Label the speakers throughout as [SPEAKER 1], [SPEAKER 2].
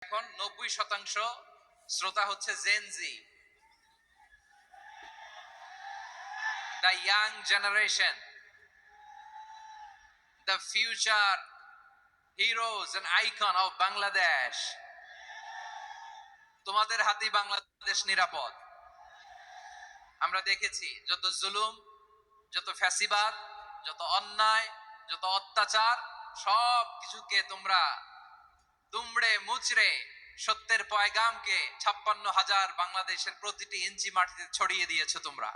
[SPEAKER 1] এখন 90% শ্রোতা হচ্ছে Gen Z, the young generation, the future heroes and icon of Bangladesh. তোমাদের হাতেই বাংলাদেশ নিরাপদ। আমরা দেখেছি যত জুলুম, যত ফ্যাসিবাদ, যত অন্যায়, যত অত্যাচার, সব কিছুকে তোমরা দুমড়ে মুচড়ে সত্যের পয়গামকে 56,000 বাংলাদেশের প্রতিটি ইঞ্চি মাটিতে ছড়িয়ে দিয়েছো তোমরা।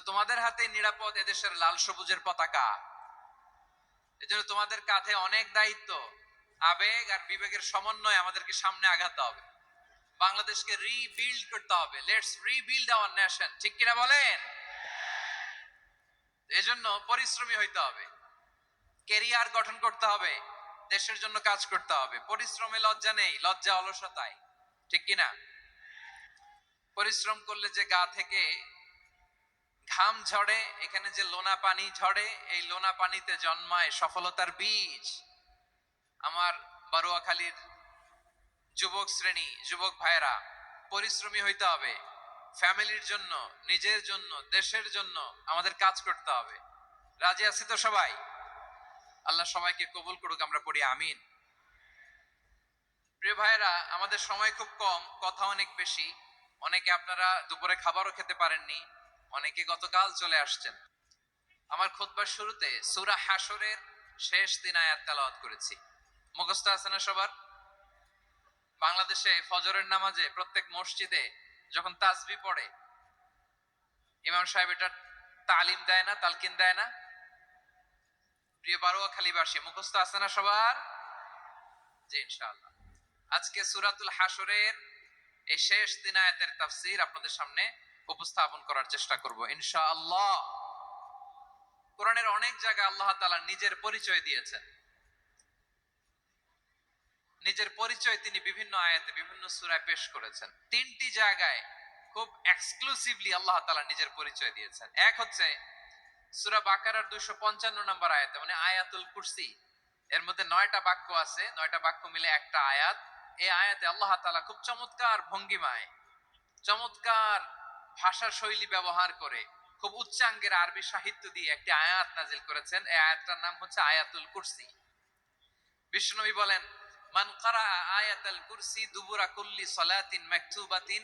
[SPEAKER 1] তোমাদের হাতে নিরাপদ এদেশের লাল সবুজের পতাকা। এজন্য তোমাদের কাঁধে অনেক দায়িত্ব। আবেগ আর বিবেকের সমন্বয়ে আমাদেরকে সামনে আগাতে হবে, বাংলাদেশকে রিবিল্ড করতে হবে। লেটস রিবিল্ড আওয়ার নেশন, ঠিক কিনা বলেন? এজন্য পরিশ্রমী হইতে হবে, ক্যারিয়ার গঠন করতে হবে, দেশের জন্য কাজ করতে হবে। পরিশ্রমে লজ্জা নেই, লজ্জা অলসতায়, ঠিক কিনা? পরিশ্রম করলে যে গা থেকে ঘাম ঝরে, এখানে যে লোনা পানি ঝরে, এই লোনা পানিতে জন্মায় সফলতার বীজ। আমার বারুয়াখালীর যুবক শ্রেণী, যুবক ভাইরা, পরিশ্রমী হইতে হবে। ফ্যামিলির জন্য, নিজের জন্য, দেশের জন্য আমাদের কাজ করতে হবে। রাজি আছি তো সবাই? আল্লাহ সবাইকে কবুল করুক, আমরা পড়ি আমিন। প্রিয় ভাইরা, আমাদের সময় খুব কম, কথা অনেক বেশি। অনেকে আপনারা দুপুরে খাবারও খেতে পারেননি, অনেকে গতকাল চলে আসছেন। আমার খুতবার শুরুতে সূরা হাশরের শেষ 3 আয়াত তেলাওয়াত করেছি। মুখস্থ আছে না সবার? বাংলাদেশে ফজরের নামাজে প্রত্যেক মসজিদে যখন তাসবিহ পড়ে, ইমাম সাহেব এটা তালিম দেয় না, তালকিন দেয় না? প্রিয় বারুয়াখালীবাসী, মুখস্থ আছে না সবার? জি, ইনশাআল্লাহ। আজকে সূরাতুল হাশরের এই শেষ 3 আয়াতের তাফসীর আপনাদের সামনে উপস্থাপন করার চেষ্টা করব ইনশাআল্লাহ। কোরআনের অনেক জায়গায় আল্লাহ তাআলা নিজের পরিচয় দিয়েছেন। নিজের পরিচয় তিনি বিভিন্ন আয়াতে, বিভিন্ন সূরায় পেশ করেছেন। 3টি জায়গায় খুব এক্সক্লুসিভলি আল্লাহ তাআলা নিজের পরিচয় দিয়েছেন। এক হচ্ছে সূরা বাকারার 255 নম্বর আয়াতে, মানে আয়াতুল কুরসি। এর মধ্যে 9টা বাক্য আছে, 9টা বাক্য মিলে একটা আয়াত। এই আয়াতে আল্লাহ তাআলা খুব চমৎকার ভঙ্গিমায়, চমৎকার ভাষা শৈলী ব্যবহার করে, খুব উচ্চাঙ্গের আরবি সাহিত্য দিয়ে একটি আয়াত নাজিল করেছেন। এই আয়াতটার নাম হচ্ছে আয়াতুল কুরসি। বিশ্বনবী বলেন, মান ক্বারা আয়াতাল কুরসি দুবুরা কুল্লি সালাতিন মাকতুবাতিন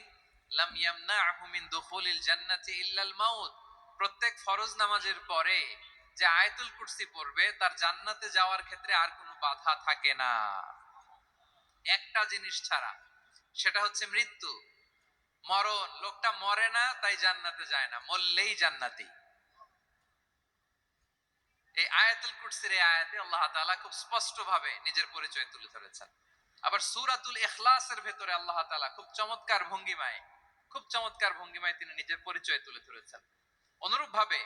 [SPEAKER 1] লাম ইয়ামনাহু মিন দুখুলিল জান্নাতি ইল্লাল মাউত। প্রত্যেক ফরজ নামাজের পরে যে আয়াতুল কুরসি পড়বে, তার জান্নাতে যাওয়ার ক্ষেত্রে আর কোনো বাধা থাকে না, একটা জিনিস ছাড়া, সেটা হচ্ছে মৃত্যু, মরণ। লোকটা মরে না তাই জান্নাতে যায় না, মরলেই জান্নাতি। এই আয়াতুল কুরসির এই আয়াতে আল্লাহ তাআলা খুব স্পষ্ট ভাবে নিজের পরিচয় তুলে ধরেছেন। আবার সূরাতুল ইখলাসের ভেতরে আল্লাহ তাআলা খুব চমৎকার ভঙ্গিমায়, খুব চমৎকার ভঙ্গিমায় তিনি নিজের পরিচয় তুলে ধরেছেন। অনুরূপ ভাবে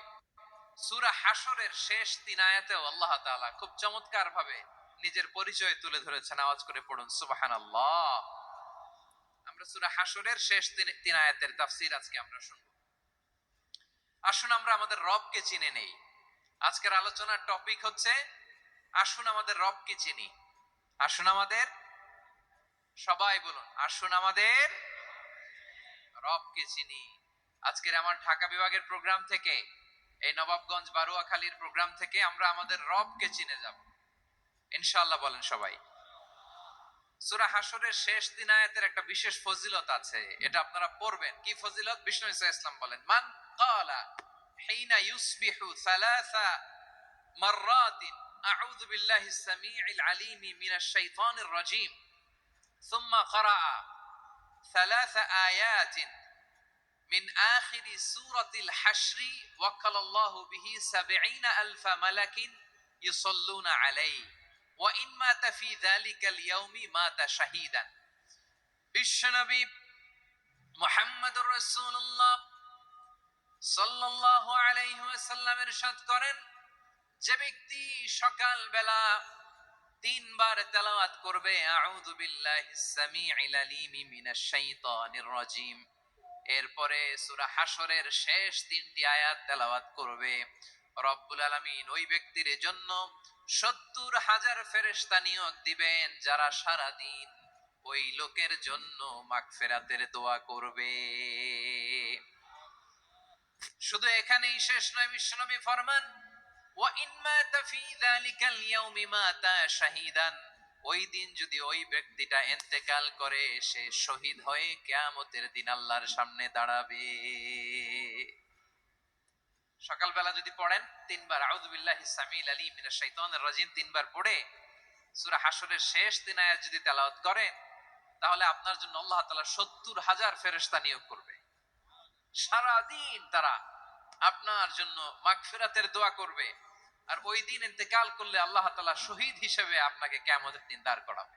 [SPEAKER 1] সূরা হাশরের শেষ 3 আয়াতেও আল্লাহ তাআলা খুব চমৎকার ভাবে নিজের পরিচয় তুলে ধরেছেন। আওয়াজ করে পড়ুন সুবহানাল্লাহ। আমরা সূরা হাশরের শেষ 3 আয়াতের তাফসীর আজকে আমরা শুনব। আসুন আমরা আমাদের রবকে চিনে নেই। আজকের আলোচনার টপিক হচ্ছে আসুন আমাদের রবকে চিনি। আসুন আমাদের, সবাই বলুন, আসুন আমাদের রবকে চিনি। আজকের আমার ঢাকা বিভাগের প্রোগ্রাম থেকে, এই নবাবগঞ্জ বারুয়াখালীর প্রোগ্রাম থেকে আমরা আমাদের রবকে চিনে যাব ইনশাআল্লাহ। বলেন সবাই। সূরা হাশরের শেষ 3 আয়াতের একটা বিশেষ ফজিলত আছে, এটা আপনারা পড়বেন। কি ফজিলত? বিষ্ণু ঈসা ইসলাম বলেন, মান ক্বালা হিনা ইউসবিহু সালাসা মাররাতিন আউযু বিল্লাহিস সামিউল আলীম মিনাশ শাইতানির রাজীম সুম্মা ক্বারা সালাসা আয়াতিন মিন আখিরি সূরাতিল হাশরি ওয়াক্কালাল্লাহু বিহি ৭০,০০০ মালাকিন ইউসাল্লুনা আলাইহি ওয়া ইন মাতা ফি যালিকাল ইয়াউমি মাতা শাহীদান। বিশ্বনবী মুহাম্মদুর রাসূলুল্লাহ সাল্লাল্লাহু আলাইহি ওয়াসাল্লাম ইরশাদ করেন, যে ব্যক্তি সকাল বেলা 3 বার তেলাওয়াত করবে আউযু বিল্লাহিস সামিউল আলীম মিনাশ শাইতানির রাজীম, এরপরে সূরা হাশরের শেষ 3টি আয়াত তেলাওয়াত করবে, রব্বুল আলামিন ওই ব্যক্তির জন্য 70,000 ফেরেশতা নিয়োগ দিবেন যারা সারাদিন ওই লোকের জন্য মাগফিরাতের দোয়া করবে। শুধু এখানেই শেষ নয়, বিশ্বনবী ফরমান ওয়া ইন মাতা ফি যালিকাল ইয়াউমি মাতা শাহীদান, ওই দিন যদি ওই ব্যক্তিটা ইন্তেকাল করে সে শহীদ হয়ে কিয়ামতের দিন আল্লাহর সামনে দাঁড়াবে। সকালবেলা যদি পড়েন তিনবার আউযু বিল্লাহিস সামিল আলিম মিনাশ শাইতানির রাজিম তিনবার পড়ে সূরা হাশরের শেষ 3 আয়াত যদি তেলাওয়াত করেন তাহলে আপনার জন্য আল্লাহ তাআলা 70,000 ফেরেশতা নিয়োগ করবে। সারা দিন তারা আপনার জন্য মাগফিরাতের দোয়া করবে। আর ওই দিন ইন্তেকাল করলে আল্লাহ তাআলা শহীদ হিসেবে আপনাকে কিয়ামতের দিন দাঁড় করাবে।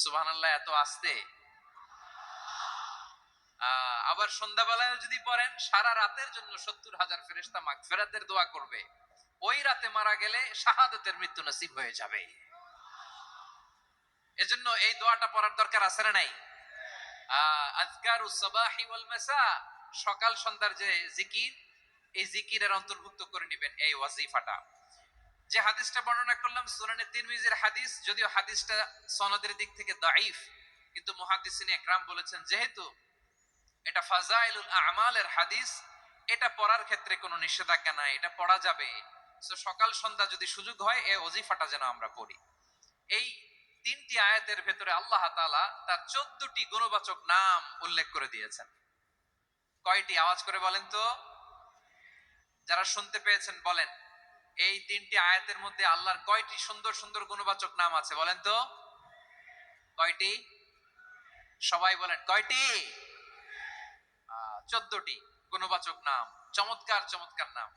[SPEAKER 1] সুবহানাল্লাহ। এত আস্তে। আবার সন্ধ্যাবেলায় যদি পড়েন সারা রাতের জন্য 70,000 ফেরেশতা মাগফিরাতের দোয়া করবে। ওই রাতে মারা গেলে শাহাদাতের মৃত্যু নসিব হয়ে যাবে। এজন্য এই দোয়াটা পড়ার দরকার আছে না নাই? আযকারুস সাবাহি ওয়াল মাসা, সকাল সন্ধ্যার যে জিকির, এই জিকিরের অন্তর্ভুক্ত করে নেবেন এই ওয়াজিফাটা। যে হাদিসটা বর্ণনা করলাম সুনানে তিরমিজির হাদিস, যদিও হাদিসটা সনদের দিক থেকে দাঈফ, কিন্তু মুহাদ্দিসিন ইকরাম বলেছেন যেহেতু এটা ফাজাইলুল আমালের হাদিস, এটা পড়ার ক্ষেত্রে কোনো নিষেধাজ্ঞা নাই, এটা পড়া যাবে। সো সকাল সন্ধ্যা যদি সুযোগ হয় এই ওয়াজিফাটা যেন আমরা পড়ি। এই 3টি আয়াতের ভেতরে আল্লাহ তাআলা তার 14টি গুণবাচক নাম উল্লেখ করে দিয়েছেন। কয়টি? আওয়াজ করে বলেন তো, যারা শুনতে পেয়েছেন বলেন। এই 3টি আয়াতের মধ্যে আল্লাহর কয়টি সুন্দর সুন্দর গুণবাচক নাম আছে বলেন তো? কয়টি? সবাই বলেন কয়টি? 14টি গুণবাচক নাম, চমৎকার চমৎকার নাম।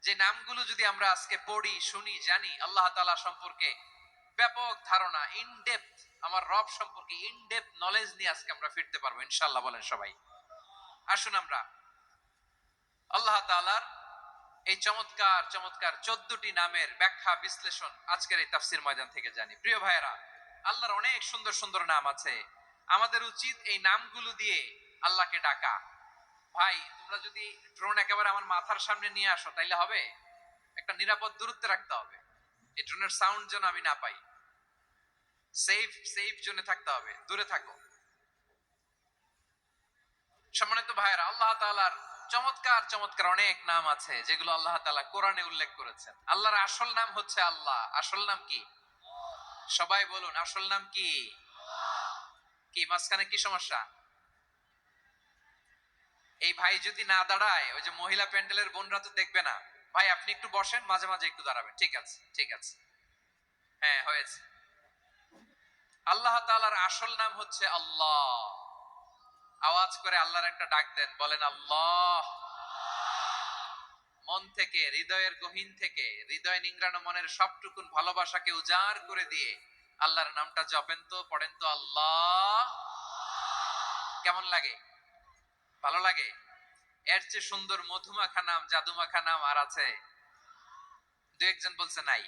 [SPEAKER 1] যে নামগুলো যদি আমরা আজকে পড়ি, শুনি, জানি, আল্লাহ তাআলা সম্পর্কে ব্যাপক ধারণা, ইন ডেপথ, আমার রব সম্পর্কে ইন ডেপথ নলেজ নিয়ে আজকে আমরা ফিরতে পারবো ইনশাআল্লাহ। বলেন সবাই। আসুন আমরা আল্লাহ তাআলার এই চমৎকার চমৎকার 14টি নামের ব্যাখ্যা বিশ্লেষণ আজকের এই তাফসীর ময়দান থেকে জানি। প্রিয় ভাইয়েরা, আল্লাহর অনেক সুন্দর সুন্দর নাম আছে। আমাদের উচিত এই নামগুলো দিয়ে আল্লাহকে ডাকা। ভাই, তোমরা যদি ড্রোন একেবারে আমার মাথার সামনে নিয়ে আসো তাইলে হবে? একটা নিরাপদ দূরত্বে রাখতে হবে। এই ড্রোনের সাউন্ড যেন আমি না পাই। সেফ জোনে থাকতে হবে, দূরে থাকো। সম্মানিত ভাইয়েরা, আল্লাহ তাআলার চমৎকার চমৎকার অনেক নাম আছে যেগুলো আল্লাহ তাআলা কোরআনে উল্লেখ করেছেন। আল্লাহর আসল নাম হচ্ছে আল্লাহ। আসল নাম কি? সবাই বলুন, আসল নাম কি? কি মাঝখানে কি সমস্যা? এই ভাই যদি না দাঁড়ায়, ওই যে মহিলা প্যান্ডেলের বোনরা তো দেখবে না। ভাই আপনি একটু বসেন, মাঝে মাঝে একটু দাঁড়াবেন। ঠিক আছে, ঠিক আছে, হ্যাঁ হয়েছে। আল্লাহ তাআলার আসল নাম হচ্ছে আল্লাহ। আওয়াজ করে আল্লাহর একটা ডাক দেন, বলেন আল্লাহ। মন থেকে, হৃদয়ের গহীন থেকে, হৃদয় নিংড়ানো মনের সবটুকুন ভালোবাসাকে উজাড় করে দিয়ে আল্লাহর নামটা জপেন তো, পড়েন তো আল্লাহ। কেমন লাগে? ভালো লাগে? এর চেয়ে সুন্দর মধুমাখা নাম, জাদুমাখা নাম আর আছে? দু একজন বলছে নাই।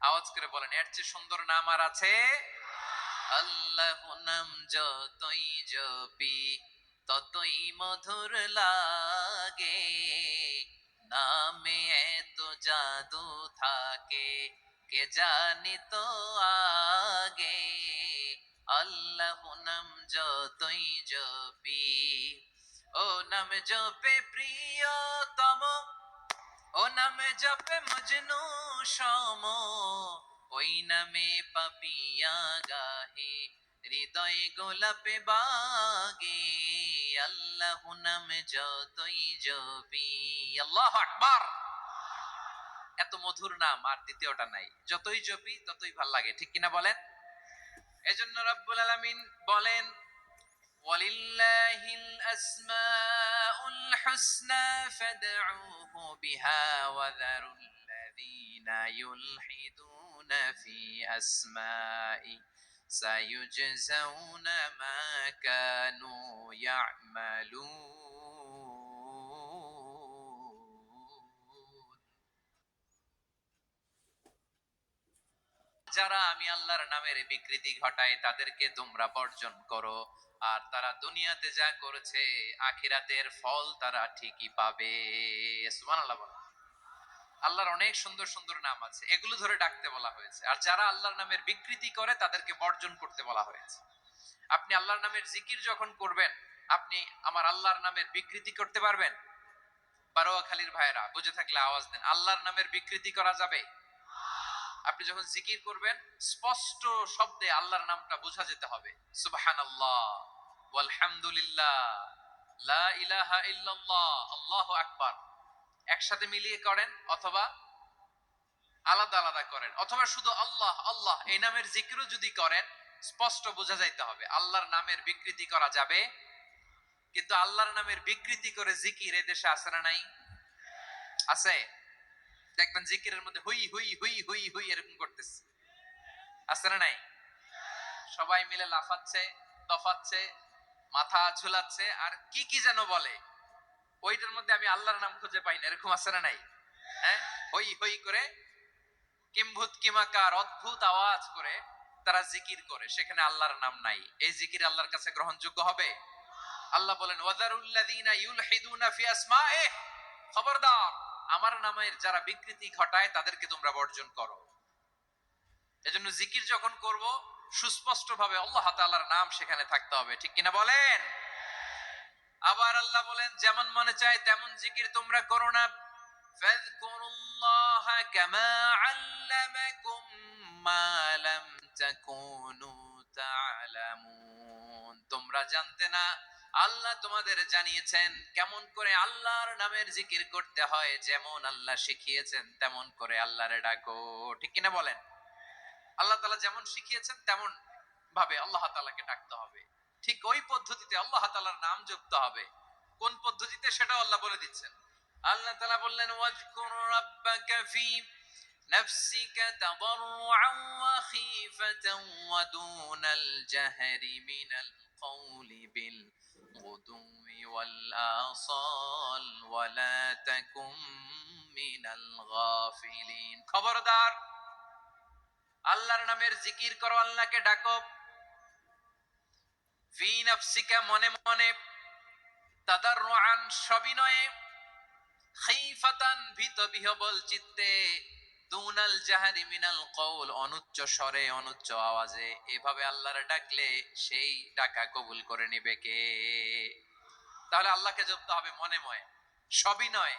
[SPEAKER 1] আওয়াজ করে বলেন, এর চেয়ে সুন্দর নাম আর আছে? আল্লাহ নাম যতই জপি ততই মধুর লাগে, নামে এত জাদু থাকে কে জানি তো আগে। আল্লাহ নাম যতই জপি, ও নাম জপে প্রিয়তম, ও নামে জপে মজনু সম, ওই নামে পাপিয়া গাহে হৃদয় গোলাপে বাগে। আল্লাহ নাম যতই জপি। আল্লাহু আকবার। এত মধুর নাম আর দ্বিতীয়টা নাই। যতই জপি ততই ভাল লাগে, ঠিক কিনা বলেন? এজন্য রব্বুল আলামিন বলেন, ওয়ালিল্লাহিল আসমাউল হুসনা ফাদউহু বিহা ওয়া যারুল্লাযীনা ইউলহিদুনা ফি আসমাই সায়ুজজাউনা মা কানু ইয়া'মালুন। যারা আমি আল্লাহর নামের বিকৃতি ঘটায় তাদেরকে তোমরা বর্জন করো, আর তারা দুনিয়াতে যা করেছে আখিরাতের ফল তারা ঠিকই পাবে। সুবহানাল্লাহ বলো। আল্লাহর অনেক সুন্দর সুন্দর নাম আছে, এগুলো ধরে ডাকতে বলা হয়েছে। আর যারা আল্লাহর নামের বিকৃতি করে তাদেরকে বর্জন করতে বলা হয়েছে। আপনি আল্লাহর নামের জিকির যখন করবেন, আপনি আমার আল্লাহর নামের বিকৃতি করতে পারবেন? বারোয়াখালীর ভাইরা বুঝে থাকলে আওয়াজ দেন, আল্লাহর নামের বিকৃতি করা যাবে? আপনি যখন জিকির করবেন, স্পষ্ট শব্দে আল্লাহর নামটা বোঝা যেতে হবে। সুবহানাল্লাহ, ওয়ালহামদুলিল্লাহ, লা ইলাহা ইল্লাল্লাহ, আল্লাহু আকবার। একসাথে মিলিয়ে করেন অথবা আলাদা আলাদা করেন, অথবা শুধু আল্লাহ আল্লাহ এই নামের জিকিরও যদি করেন, স্পষ্ট বোঝা যাইতে হবে আল্লাহর নামের বিকৃতি করা যাবে। কিন্তু আল্লাহর নামের বিকৃতি করে জিকির এই দেশে আছে না নাই? আছে। দেখবেন জিকিরের মধ্যে হুই হুই হুই হুই হুই এরকম করতেছে, আছে না নাই? সবাই মিলে লাফাচ্ছে, তফাচ্ছে, মাথা ঝুলাচ্ছে, আর কি কি যেন বলে, ওইটার মধ্যে আমি আল্লাহর নাম খুঁজে পাই না, এরকম আছে না নাই? হ্যাঁ, হই হই করে কিম্ভূত কিমাকার অদ্ভুত আওয়াজ করে তারা জিকির করে, সেখানে আল্লাহর নাম নাই। এই জিকির আল্লাহর কাছে গ্রহণযোগ্য হবে? আল্লাহ বলেন ওয়াযারুল্লাযীনা ইউলহিদুনা ফি আসমাইহি, খবরদার আমার নামের যারা বিকৃতি ঘটায় তাদেরকে তোমরা বর্জন করো। এজন্য জিকির যখন করব, সুস্পষ্ট ভাবে আল্লাহ তাআলার নাম সেখানে থাকতে হবে, ঠিক কিনা বলেন? আবার আল্লাহ বলেন যেমন মনে চায় তেমন জিকির তোমরা করো না। ফাযকুরুল্লাহা কামা আল্লামাকুম মা লাম তাকুনু তা'লামুন। তোমরা জানতে না, আল্লাহ তোমাদের জানিয়েছেন কেমন করে আল্লাহর নামের জিকির করতে হয়, যেমন আল্লাহ শিখিয়েছেন তেমন করে আল্লাহরে ডাকো, ঠিক কিনা বলেন? আল্লাহ তাআলা যেমন শিখিয়েছেন তেমন ভাবে আল্লাহ তাআলাকে ডাকতে হবে, ঠিক ওই পদ্ধতিতে আল্লাহ তাআলার নাম জপতে হবে। কোন পদ্ধতিতে সেটাও আল্লাহ বলে দিচ্ছেন। আল্লাহ তাআলা বললেন ওয়াজকুর রাব্বাকা ফি নাফসিকা তাদাররুআন ওয়া খীফাতান ওয়া দুনাল জাহরি মিনাল কওলি বিল গুদুই ওয়াল আসাল ওয়া লা তাকুম মিনাল গাফিলিন। খবরদার আল্লাহর নামের জিকির করো, আল্লাহকে ডাকো। ফি নাফসিকা মনে মনে, তাদাররুআন সবিনয়ে, খাইফাতান ভীত বিহবল চিত্তে, দুনাল জাহারি মিনাল কওল অনুচ্চ স্বরে অনুচ্চ আওয়াজে। এভাবে আল্লাহর ডাকলে সেই ডাকা কবুল করে নিবে কে? তাহলে আল্লাহকে জপতে হবে মনে মনে, সবিনয়ে,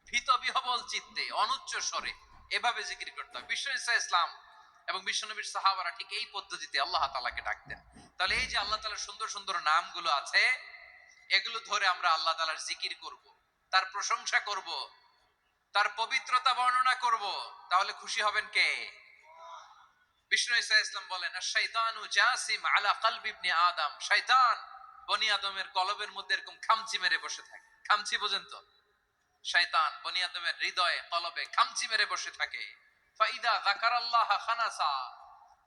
[SPEAKER 1] ভীত বিহবল চিত্তে, অনুচ্চ স্বরে, এভাবে জিকির করতে হবে। বিশ্ব ইসলাম এবং বিশ্বনবীর সাহাবারা ঠিক এই পদ্ধতিতে আল্লাহ তাআলাকে ডাকতেন। তাহলে এই যে আল্লাহ তাআলার সুন্দর সুন্দর নামগুলো আছে, এগুলো ধরে আমরা আল্লাহ তাআলার জিকির করব, তার প্রশংসা করব, তার পবিত্রতা বর্ণনা করব, তাহলে খুশি হবেন কে? বিষ্ণু ঈসা ইসলাম বলেন আশ-শাইতানু জাসিম আলা কলবি ইবনে আদম, শয়তান বনি আদমের কলবের মধ্যে এরকম খামচি মেরে বসে থাকে। খামচি বোঝেন তো? শয়তান বনি আদমের হৃদয়ে কলবে খামচি মেরে বসে থাকে। ফাইদা যাকারাল্লাহ খানাসা,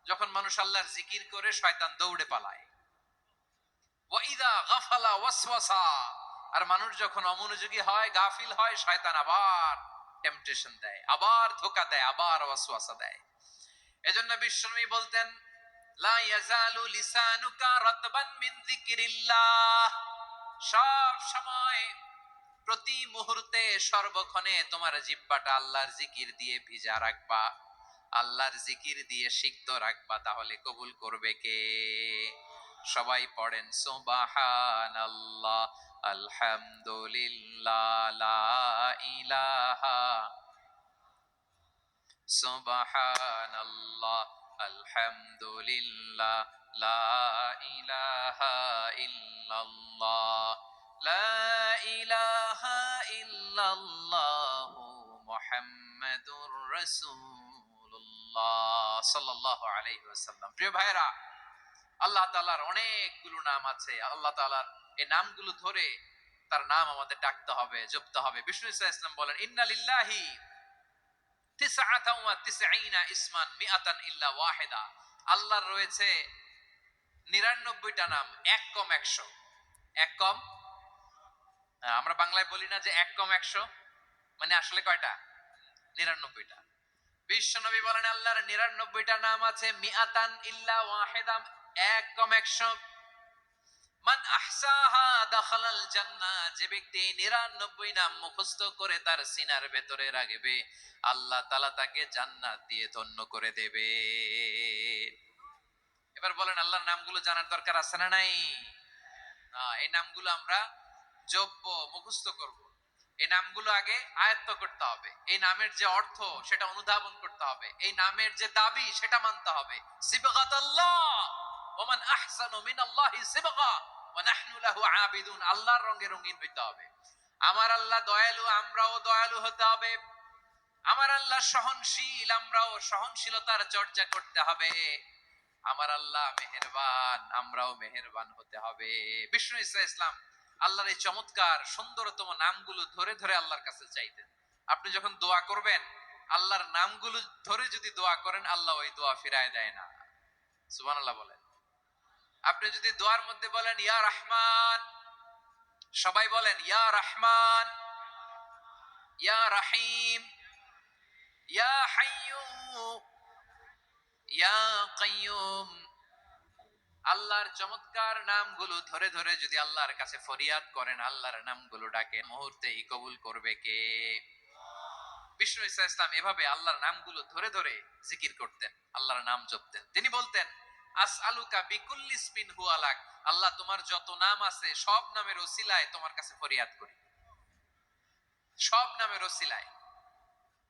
[SPEAKER 1] যখন মানুষ আল্লাহর জিকির করে শয়তান দৌড়ে পালায়। ওয়া ইদা গাফালা ওয়াসওয়াসা, আর মানুষ যখন অমনোযোগী হয়, গাফিল হয়, শয়তান আবার টেম্পটেশন দেয়, আবার ধোঁকা দেয়, আবার ওয়াসওয়াসা দেয়। এজন্য বিশ্বনবী বলতেন লা ইয়াজালু লিসানুকা রাতবান মিন যিকরিল্লাহ, সব সময় প্রতি মুহূর্তে সর্বক্ষণে তোমার জিহ্বাটা আল্লাহর জিকির দিয়ে ভিজা রাখবা, আল্লাহর জিকির দিয়ে সিক্ত রাখবা, তাহলে কবুল করবে কে? সবাই পড়েন সুবহানাল্লাহ, আলহামদুলিল্লাহ, লা ইলাহা, সুবহানাল্লাহ, আলহামদুলিল্লাহ, লা ইলাহা ইল্লাল্লাহ, লা ইলাহা ইল্লাল্লাহ, মুহাম্মাদুর রাসূলুল্লাহ সাল্লাল্লাহু আলাইহি ওয়াসাল্লাম। প্রিয় ভাইরা, আল্লাহ তাআলার অনেকগুলো নাম আছে। আল্লাহ তাআলার এই নামগুলো ধরে তার নাম আমাদের ডাকতে হবে, জপতে হবে। বিষ্ণু ইসলাম বলেন ইন্না লিল্লাহি তিসআতান ওয়া তিসঈনা ইসমান মিআতান ইল্লা ওয়াহিদা, আল্লাহর রয়েছে 99টা নাম, এক কম 100। এক কম, আমরা বাংলায় বলি না যে এক কম 100, মানে আসলে কয়টা? 99টা। বিশ্বনবী বলেন আল্লাহর 99টা নাম আছে, মিআতান ইল্লা ওয়াহিদা, এক কম 100। মান আহসাহা দাখালাল জান্নাহ, যে ব্যক্তি 99 নাম মুখস্থ করে তার সিনার ভেতরে রাখবে, আল্লাহ তাআলা তাকে জান্নাত দিয়ে ধন্য করে দেবে। এবার বলেন, আল্লাহর নামগুলো জানার দরকার আছে না নাই? এই নামগুলো আমরা জপব, মুখস্থ করব। এই নামগুলো আগে আয়ত্ত করতে হবে। এই নামের যে অর্থ সেটা অনুধাবন করতে হবে। এই নামের যে দাবি সেটা মানতে হবে। সিবগাতাল্লাহ, ওমান আহসানু মিনাল্লাহি সিবগা ওয়া নাহনু লাহু আবিদুন। আল্লাহর রঙে রঙিন হইতে হবে। আমার আল্লাহ দয়ালু, আমরাও দয়ালু হতে হবে। আমার আল্লাহ সহনশীল, আমরাও সহনশীলতার চর্চা করতে হবে। আমার আল্লাহ মেহেরবান, আমরাও মেহেরবান হতে হবে। বিষ্ণু ঈসা ইসলাম আল্লাহর এই চমৎকার সুন্দরতম নামগুলো ধরে ধরে আল্লাহর কাছে চাইতেন। আপনি যখন দোয়া করবেন, আল্লাহর নামগুলো ধরে যদি দোয়া করেন, আল্লাহ ওই দোয়া ফিরায় দেয় না। সুবহানাল্লাহ বলেন। আপনি যদি দোয়ার মধ্যে বলেন ইয়া রহমান, সবাই বলেন ইয়া রহমান, ইয়া রাহিম, ইয়া হাইয়্যু, ইয়া কাইয়্যুম, আল্লাহর চমৎকার নামগুলো ধরে ধরে যদি আল্লাহর কাছে ফরিয়াদ করেন, আল্লাহর নামগুলো ডাকেন, মুহূর্তেই কবুল করবে কে? বিষ্ণু ঈসা ইসলাম এভাবে আল্লাহর নামগুলো ধরে ধরে জিকির করতেন, আল্লাহর নাম জপতেন। তিনি বলতেন আসআলুকা বিকুল্লি ইসমিন হুয়া লাক, আল্লাহ তোমার যত নাম আছে সব নামের ওসিলায় তোমার কাছে ফরিয়াদ করি, সব নামের ওসিলায়।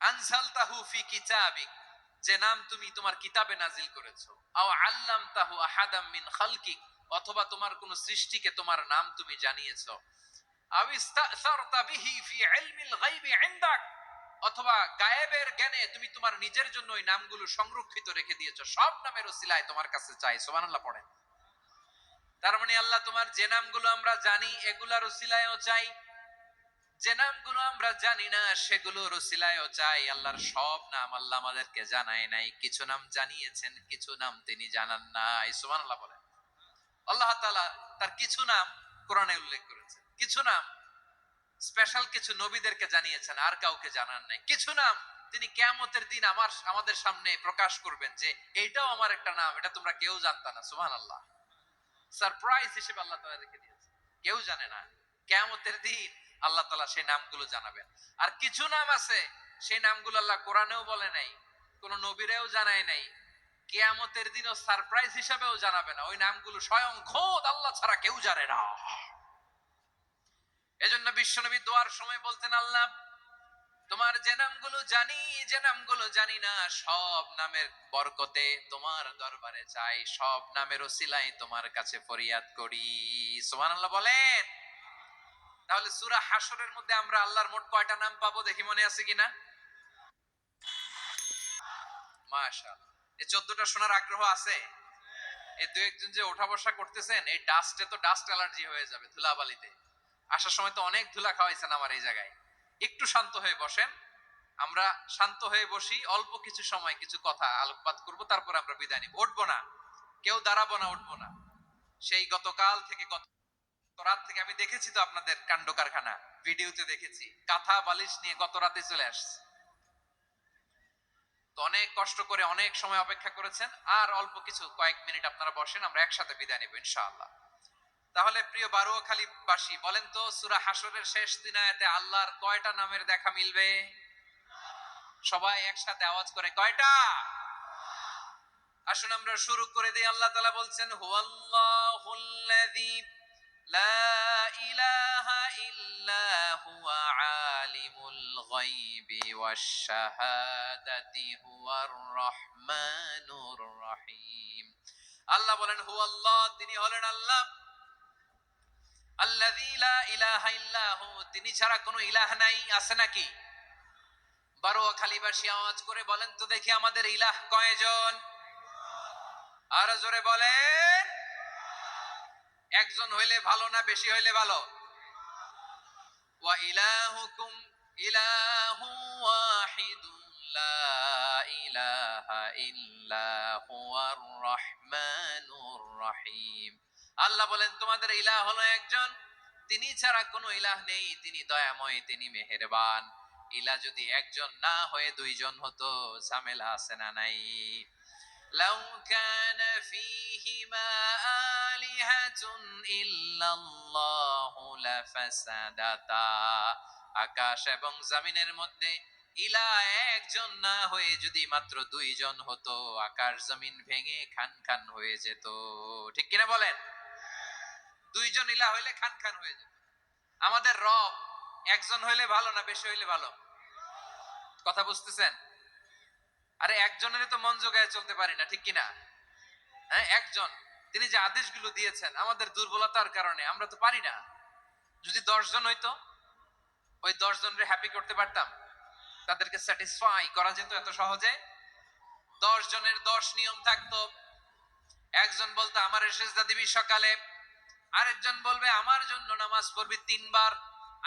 [SPEAKER 1] আনজালতাহু ফি কিতাবিক, যে নাম তুমি তোমার কিতাবে নাজিল করেছো। আও আল্লামতাহু আহাদাম মিন খালকিক, অথবা তোমার কোন সৃষ্টিকে তোমার নাম তুমি জানিয়েছো। আও ইস্তাসারতা বিহি ফি ইলমিল গায়বি ইনদাক, অথবা গায়েবের জ্ঞানে তুমি তোমার নিজের জন্য ওই নামগুলো সংরক্ষিত রেখে দিয়েছো। সব নামের ওসিলায় তোমার কাছে চাই। সুবহানাল্লাহ পড়েন। তার মানে আল্লাহ তোমার যে নামগুলো আমরা জানি এগুলার ওসিলায়ও চাই, যে নামগুলো আমরা জানি না সেগুলোর ওসিলায়ও চাই। আল্লাহর সব নাম আল্লাহ আমাদেরকে জানায় নাই, কিছু নাম জানিয়েছেন, কিছু নাম তিনি জানান নাই। সুবহানাল্লাহ বলেন। আল্লাহ তাআলা তার কিছু নাম কোরআনে উল্লেখ করেছেন, কিছু নাম স্পেশাল কিছু নবীদেরকে জানিয়েছেন, আর কাউকে জানান নাই। কিছু নাম তিনি কিয়ামতের দিন আমাদের সামনে প্রকাশ করবেন যে এইটাও আমার একটা নাম, এটা তোমরা কেউ জানতা না। সুবহানাল্লাহ। সারপ্রাইজ হিসেবে আল্লাহ তাআলা রেখে দিয়েছেন, কেউ জানে না। কিয়ামতের দিন আল্লাহ তাআলা সেই নামগুলো জানাবেন। আর কিছু নাম আছে সেই নামগুলো আল্লাহ কোরআনেও বলে নাই, কোন নবীরেও জানায় নাই, কিয়ামতের দিনও সারপ্রাইজ হিসেবেও জানাবে না। ওই নামগুলো স্বয়ং খোদ আল্লাহ ছাড়া কেউ জানে না। এজন্য বিশ্বনবী দোয়ার সময় বলতেন, আল্লাহ তোমার যে নামগুলো জানি, যে নামগুলো জানি না, সব নামের বরকতে তোমার দরবারে চাই, সব নামের ওসিলায় তোমার কাছে ফরিয়াদ করি। সুবহানাল্লাহ বলেন। তাহলে সূরা হাশরের মধ্যে আমরা আল্লাহর মোট কয়টা নাম পাবো দেখি, মনে আছে কিনা? মাশাআল্লাহ। এই 14টা শোনার আগ্রহ আছে? এই দু একজন যে ওঠা বসা করতেছেন, এই ডাস্টে তো ডাস্ট অ্যালার্জি হয়ে যাবে, ধুলাবালিতে। আসার সময় তো অনেক ধুলা খাওয়াইছেন আমার এই জায়গায়। একটু শান্ত হয়ে বসেন, আমরা শান্ত হয়ে বসি, অল্প কিছু সময় কিছু কথা আলোকপাত করব, তারপর আমরা বিদায় নিব। উঠবো না, কেউ দাঁড়াবো না, উঠবো না। সেই গতকাল থেকে, গত রাত থেকে আমি দেখেছি তো আপনাদের কাণ্ড কারখানা, ভিডিওতে দেখেছি। কাঁথা বালিশ নিয়ে গত রাতে চলে আসছে। তো অনেক কষ্ট করে অনেক সময় অপেক্ষা করেছেন, আর অল্প কিছু কয়েক মিনিট আপনারা বসেন, আমরা একসাথে বিদায় নেব ইনশাআল্লাহ। তাহলে প্রিয় বারুয়াখালী বাসী, বলেন তো সূরা হাশরের শেষ দিন আয়াতে আল্লাহর কয়টা নামের দেখা মিলবে? সবাই একসাথে আওয়াজ করে কয়টা? আসুন আমরা শুরু করে দিই। আল্লাহ তাআলা বলছেন হুয়াল্লাহুল্লাযী লা ইলাহা ইল্লা হুয়া আলিমুল গায়বি ওয়াশ শাহাদাতি হুয়ার রহমানুর রহিম। আল্লাহ বলেন হুয়াল্লাহ, তিনি হলেন আল্লাহ, আল্লাযী লা ইলাহা ইল্লা হু, তিনি ছাড়া কোনো ইলাহ নাই। আছে নাকি? বারুয়াখালীবাসী আওয়াজ করে বলেন তো দেখি, আমাদের ইলাহ কয়জন? আরো জোরে বলেন। একজন হইলে ভালো না বেশি হইলে ভালো? ওয়া ইলাহুকুম ইলাহু ওয়াহিদুন লা ইলাহা ইল্লা হুয়ার রহমানুর রহিম। আল্লাহ বলেন তোমাদের ইলাহ হলো একজন, তিনি ছাড়া কোনো ইলাহ নেই, তিনি দয়াময়, তিনি মেহেরবান। ইলাহ যদি একজন না হয়ে দুইজন হতো, ঝামেলা আছে না নাই? لو كان فيهما آلهة ইল্লাল্লাহু লাফাসাদাতা। আকাশ এবং জমিনের মধ্যে ইলাহ একজন না হয়ে যদি মাত্র দুইজন হতো, আকাশ জমিন ভেঙে খান খান হয়ে যেত। ঠিক কিনা বলেন? দুইজন ইলাহ হইলে খান খান হয়ে যেত। আমাদের রব একজন হইলে ভালো না বেশি হইলে ভালো? কথা বুঝতেছেন? আরে একজনের তো মন জোগায় চলতে পারি না, ঠিক কিনা? হ্যাঁ, একজন, তিনি যে আদেশগুলো দিয়েছেন আমাদের দুর্বলতার কারণে আমরা তো পারি না। যদি 10 জন হইতো, ওই 10 জনরে হ্যাপি করতে পারতাম, তাদেরকে স্যাটিসফাই করা যেত এত সহজে? 10 জনের 10 নিয়ম থাকতো। একজন বলতো আমার সেজদা দিবি সকালে, আরেকজন বলবে আমার জন্য নামাজ পড়বি 3 বার,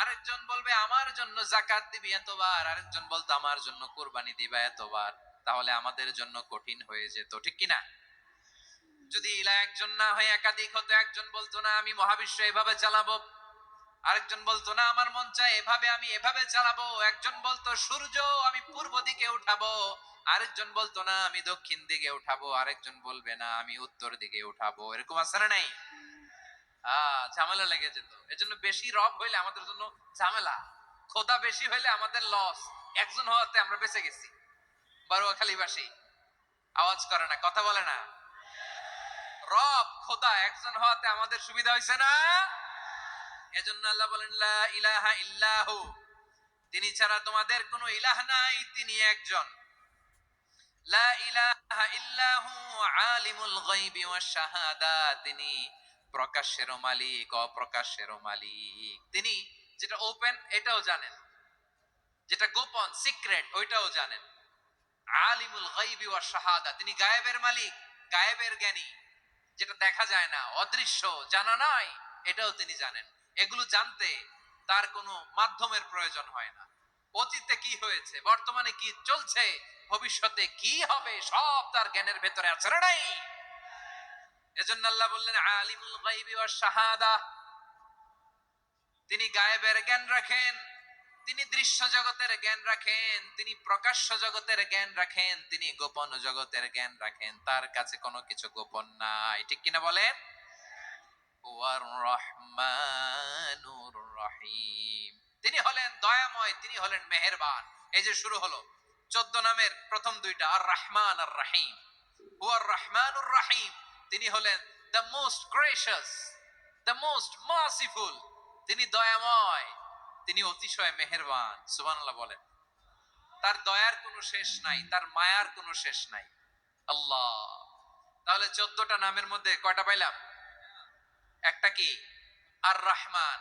[SPEAKER 1] আরেকজন বলবে আমার জন্য যাকাত দিবি এতবার, আরেকজন বলতো আমার জন্য কুরবানি দিবা এতবার। তাহলে আমাদের জন্য কঠিন হয়ে যেত, ঠিক কিনা? যদি ইলা একজন না হয়ে একাধিক হতো, একজন বলতো না আমি মহাবিশ্ব এভাবে চালাবো, আরেকজন বলতো না আমার মন চায় এভাবে, আমি এভাবে চালাবো, একজন বলতো সূর্য আমি পূর্ব দিকে উঠাবো, আরেকজন বলতো না আমি দক্ষিণ দিকে উঠাবো, আরেকজন বলবে না আমি উত্তর দিকে উঠাবো। এরকম আছে না নাই? ঝামেলা লেগে যেত। এজন্য বেশি রব হইলে আমাদের জন্য ঝামেলা, খোদা বেশি হইলে আমাদের লস। একজন হওয়াতে আমরা বেঁচে গেছি। বারোয়াখালীবাসী আওয়াজ করে না, কথা বলে না। রব খোদা একজন হওয়াতে আমাদের সুবিধা হয়েছে না? এজন্য আল্লাহ বলেন লা ইলাহা ইল্লাহু, তিনি ছাড়া তোমাদের কোনো ইলাহ নাই, তিনি একজন। লা ইলাহা ইল্লাহু আলিমুল গায়বি ওয়াশ শাহাদা, তিনি প্রকাশেরও মালিক অপ্রকাশেরও মালিক। তিনি যেটা ওপেন এটাও জানেন, যেটা গোপন সিক্রেট ওইটাও জানেন। আলিমুল গায়বি ওয়াশ শাহাদা, তিনি গায়েবের মালিক, গায়েবের জ্ঞানী, যেটা দেখা যায় না, অদৃশ্য, জানা নাই, এটাও তিনি জানেন। এগুলো জানতে তার কোনো মাধ্যমের প্রয়োজন হয় না। অতীতে কি হয়েছে, বর্তমানে কি চলছে, ভবিষ্যতে কি হবে, সব তার জ্ঞানের ভেতরে আছে না নাই? এজন্য আল্লাহ বললেন আলিমুল গায়বি ওয়াশ শাহাদা, তিনি গায়েবের জ্ঞান রাখেন, তিনি দৃশ্য জগতের জ্ঞান রাখেন, তিনি প্রকাশ্য জগতের জ্ঞান রাখেন, তিনি গোপন জগতের জ্ঞান রাখেন। তার কাছে কোনো কিছু গোপন নাই, ঠিক কিনা বলেন? ওয়ার রহমানুর রহিম, তিনি হলেন দয়াময়, তিনি হলেন মেহেরবান। এই যে শুরু হলো 14 নামের প্রথম দুইটা, আর রহমান আর রহিম। ওয়ার রহমানুর রহিম, তিনি হলেন the most gracious, the most merciful, তিনি দয়াময়, তিনি অতিশয় মেহেরবান। সুবহানাল্লাহ বলেন। তার দয়ার কোনো শেষ নাই, তার মায়ার কোনো শেষ নাই। আল্লাহ, তাহলে 14টা নামের মধ্যে কয়টা পাইলাম? একটা কি? আর রহমান।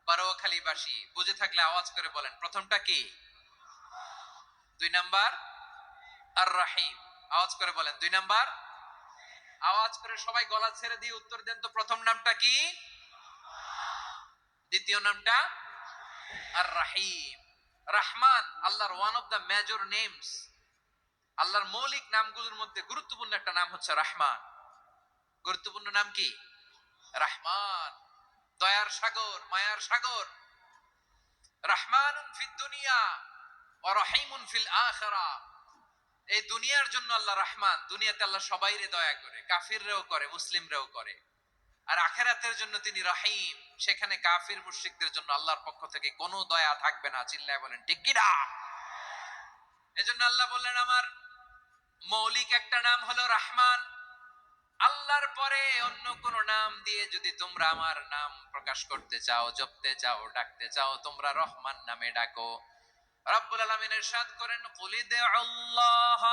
[SPEAKER 1] বারোয়াখালীবাসী বুঝে থাকলে আওয়াজ করে বলেন প্রথমটা কি? 2 নাম্বার আর রহিম। আওয়াজ করে বলেন 2 নাম্বার। আওয়াজ করে সবাই গলা ছেড়ে দিয়ে উত্তর দেন তো, প্রথম নামটা কি? দ্বিতীয় নামটা? আর রহিম। রহমান আল্লাহর one of the major names. আল্লাহর মৌলিক নামগুলোর মধ্যে গুরুত্বপূর্ণ একটা নাম হচ্ছে রহমান। গুরুত্বপূর্ণ নাম কি? রহমান, দয়ার সাগর, মায়ার সাগর। রহমানুন ফিদ দুনিয়া ওয়া রহিমুন ফিল আখিরা। এই দুনিয়ার জন্য আল্লাহ রহমান, দুনিয়াতে আল্লাহ সবাইরে দয়া করে, কাফিররেও করে, মুসলিমরেও করে। আর আখিরাতের জন্য তিনি রহিম, সেখানে কাফির মুশরিকদের জন্য আল্লাহর পক্ষ থেকে কোনো দয়া থাকবে না। চিল্লায় বলেন ঠিক কি না? এজন্য আল্লাহ বললেন আমার মৌলিক একটা নাম হলো রহমান। আল্লাহর পরে অন্য কোন নাম দিয়ে যদি তোমরা আমার নাম প্রকাশ করতে চাও, জপতে চাও, ডাকতে চাও, তোমরা রহমান নামে ডাকো। রব্বুল আলামিন ইরশাদ করেন কুলিদুল্লাহ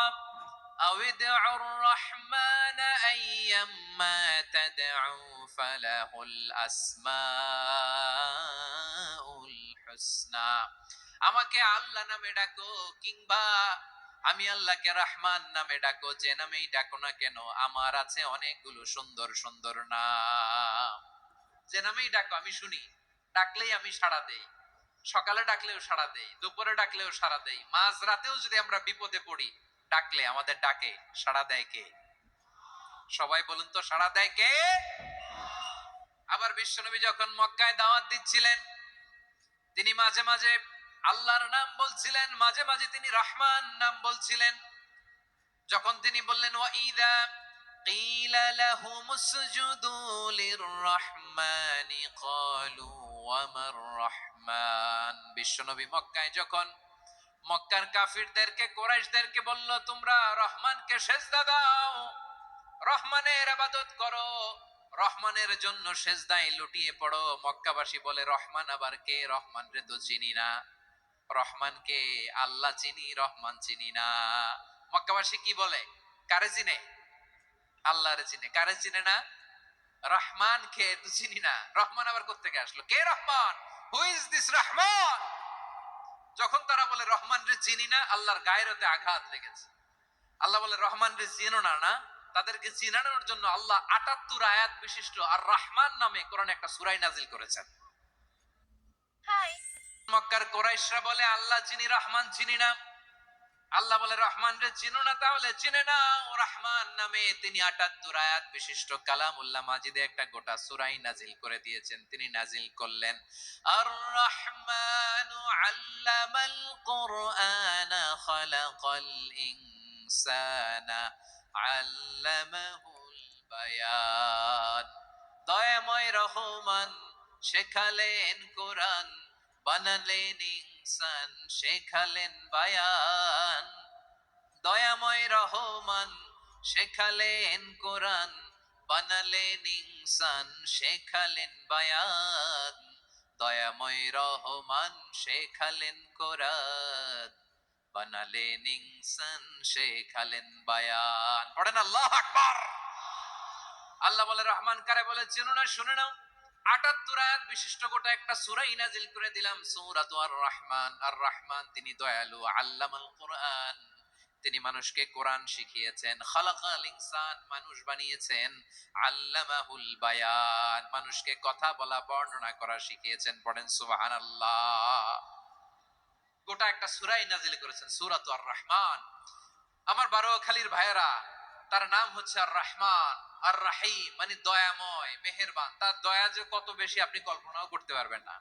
[SPEAKER 1] আও ইদউর রহমান আইয়াম্মা তাদউ ফালাহুল আসমাউল হুসনা। আমাকে আল্লাহ নামে ডাকো কিংবা আমি আল্লাহকে রহমান নামে ডাকো, যে নামেই ডাকো না কেন আমার আছে অনেকগুলো সুন্দর সুন্দর নাম। যে নামেই ডাকো আমি শুনি, ডাকলেই আমি সাড়া দেই। সকালে ডাকলেও সাড়া দেই, দুপুরে ডাকলেও সাড়া দেই, মাঝ রাতেও যদি আমরা বিপদে পড়ি ডাকলে আমাদের ডাকে সাড়া দেয় কে? সবাই বলুন তো, সাড়া দেয় কে? আবার বিশ্বনবী যখন মক্কায় দাওয়াত দিচ্ছিলেন, তিনি মাঝে মাঝে আল্লাহর নাম বলছিলেন, মাঝে মাঝে তিনি রহমান নাম বলছিলেন। যখন তিনি বললেন ওয়া ইযা কিলা লাহুম উসজুদু লিররহমান রাহমানি ক্বালু ওয়া মার রাহমান। বিশ্বনবী মক্কায় যখন মক্কার কাফিরদেরকে কুরাইশদেরকে বলল তোমরা রহমানকে সেজদা দাও, রহমানের ইবাদত করো, রহমানের জন্য সেজদায় লুটিয়ে পড়ো। মক্কাবাসী বলে রহমান আবার কে? রহমান রে তো চিনি না। রহমানকে আল্লাহ চিনি, রহমান চিনি না। মক্কাবাসী কি বলে? কারে চিনে? আল্লাহরে চিনে। কারে চিনে না? রহমান কে তো চিনি না। রহমান আবার কোত্থেকে আসলো? কে Rahman? Who is this Rahman? যখন তারা বলে রহমান রে চিনি না, আল্লাহর গায়রতে আঘাত লেগেছে। আল্লাহ বলে রহমান রে চিনো না? না, তাদেরকে চিনানোর জন্য আল্লাহ ৭৮ আয়াত বিশিষ্ট আর রহমান নামে কোরআনে একটা সূরা নাজিল করেছেন। হাই, মক্কার কুরাইশরা বলে আল্লাহ চিনি, রহমান চিনি না। আল্লাহ বলে রহমান রে চিনো না, তাহলে চিনে নাও রহমান নামে তিনি ৭৮ আয়াত বিশিষ্ট কালামুল্লাহ মাজিদে একটা গোটা সূরা নাজিল করে দিয়েছেন। তিনি নাজিল করলেন আর রহমানু আল্লামাল কুরআনা খালাকাল ইনসানা আল্লামাহুল বায়ান। দয়াময় রহমান শেখালেন কোরআন, বানালেন ইনসান, শেখালেন বায়ান। দয়াময় রহমান শেখালেন কোরআন, বানালেন ইনসান, শেখালেন বায়ান। দয়াময় রহমান শেখালেন কোরআন, বানালেন ইনসান, শেখালেন বায়ান। পড়েন আল্লাহু আকবার। আল্লাহ বলে রহমান কারে বলে চেনো না? শুনে নাও। ৭৮ আয়াত বিশিষ্ট গোটা একটা সূরা নাজিল করে দিলাম, সূরাতু আর রহমান। আর রহমান তিনি দয়ালু, আল্লামাল কুরআন তিনি মানুষকে কোরআন শিখিয়েছেন, খালাকাল ইনসান মানুষ বানিয়েছেন, আল্লামাহুল বায়ান মানুষকে কথা বলা বর্ণনা করা শিখিয়েছেন। পড়েন সুবহানাল্লাহ। গোটা একটা সূরা নাজিল করেছেন, সূরাতু আর রহমান। আমার বারোখালীর ভাইয়েরা, তার নাম হচ্ছে আর রহমান আর রাহিম, মানে দয়াময়, মেহেরবান। তার দয়া যে কত বেশি আপনি কল্পনাও করতে পারবেন না,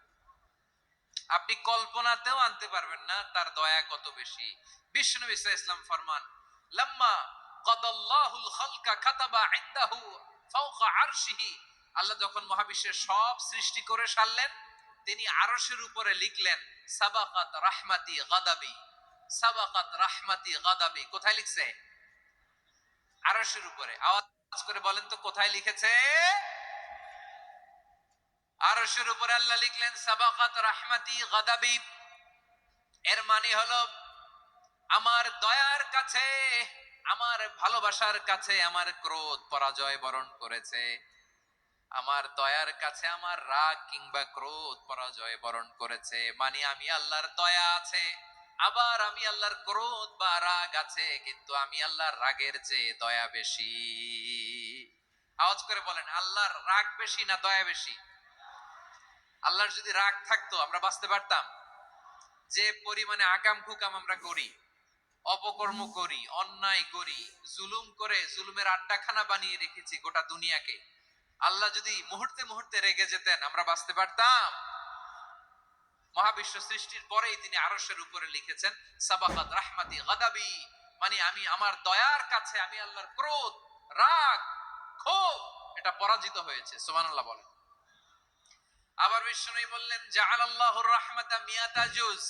[SPEAKER 1] আপনি কল্পনাতেও আনতে পারবেন না তার দয়া কত বেশি। বিশ্বনবী সাল্লাল্লাহু আলাইহি ওয়াসাল্লাম ফরমান লাম্মা কাদাল্লাহুল খালকা কাতাবা ইনদাহু ফাওকা আরশিহি। আল্লাহ যখন মহাবিশ্বের সব সৃষ্টি করে সারলেন, তিনি আরশের উপরে লিখলেন সাবাকাত রাহমাতি গাদাবি, সাবাকাত রাহমাতি গাদাবি। কোথায় লিখছে? আরশের উপরে। আওয়াজ করে বলেন তো কোথায় লিখেছে? আরশের উপরে আল্লাহ লিখলেন সাবাকাত রাহমাতি গাদাবি। এর মানে হলো আমার দয়ার কাছে, আমার ভালোবাসার কাছে আমার ক্রোধ পরাজয় বরণ করেছে। আমার দয়ার কাছে আমার রাগ কিংবা ক্রোধ পরাজয় বরণ করেছে। মানে আমি আল্লাহর দয়া আছে, আবার আমি আল্লাহর ক্রোধ বা রাগ আছে, কিন্তু আমি আল্লাহর রাগের চেয়ে দয়া বেশি। আওয়াজ করে বলেন আল্লাহর রাগ বেশি না দয়া বেশি? আল্লাহর যদি রাগ থাকতো আমরা বাঁচতে পারতাম? যে পরিমাণে আকাম কুকাম আমরা করি, অপকর্ম করি, অন্যায় করি, জুলুম করে জুলুমের আড্ডাখানা বানিয়ে রেখেছি গোটা দুনিয়াকে, আল্লাহ যদি মুহূর্তে মুহূর্তে রেগে যেতেন আমরা বাঁচতে পারতাম? মহাবিশ্ব সৃষ্টির পরেই তিনি আরশের উপরে লিখেছেন সাবাকাত রাহমাতি গাদাবি, মানে আমি আমার দয়ার কাছে আমি আল্লাহর ক্রোধ, রাগ, ক্ষোভ এটা পরাজিত হয়েছে। সুবহানাল্লাহ বলেন। আবার বিষ্ণু বললেন জাআলাল্লাহুর রাহমাতা মিয়াতা জুজ।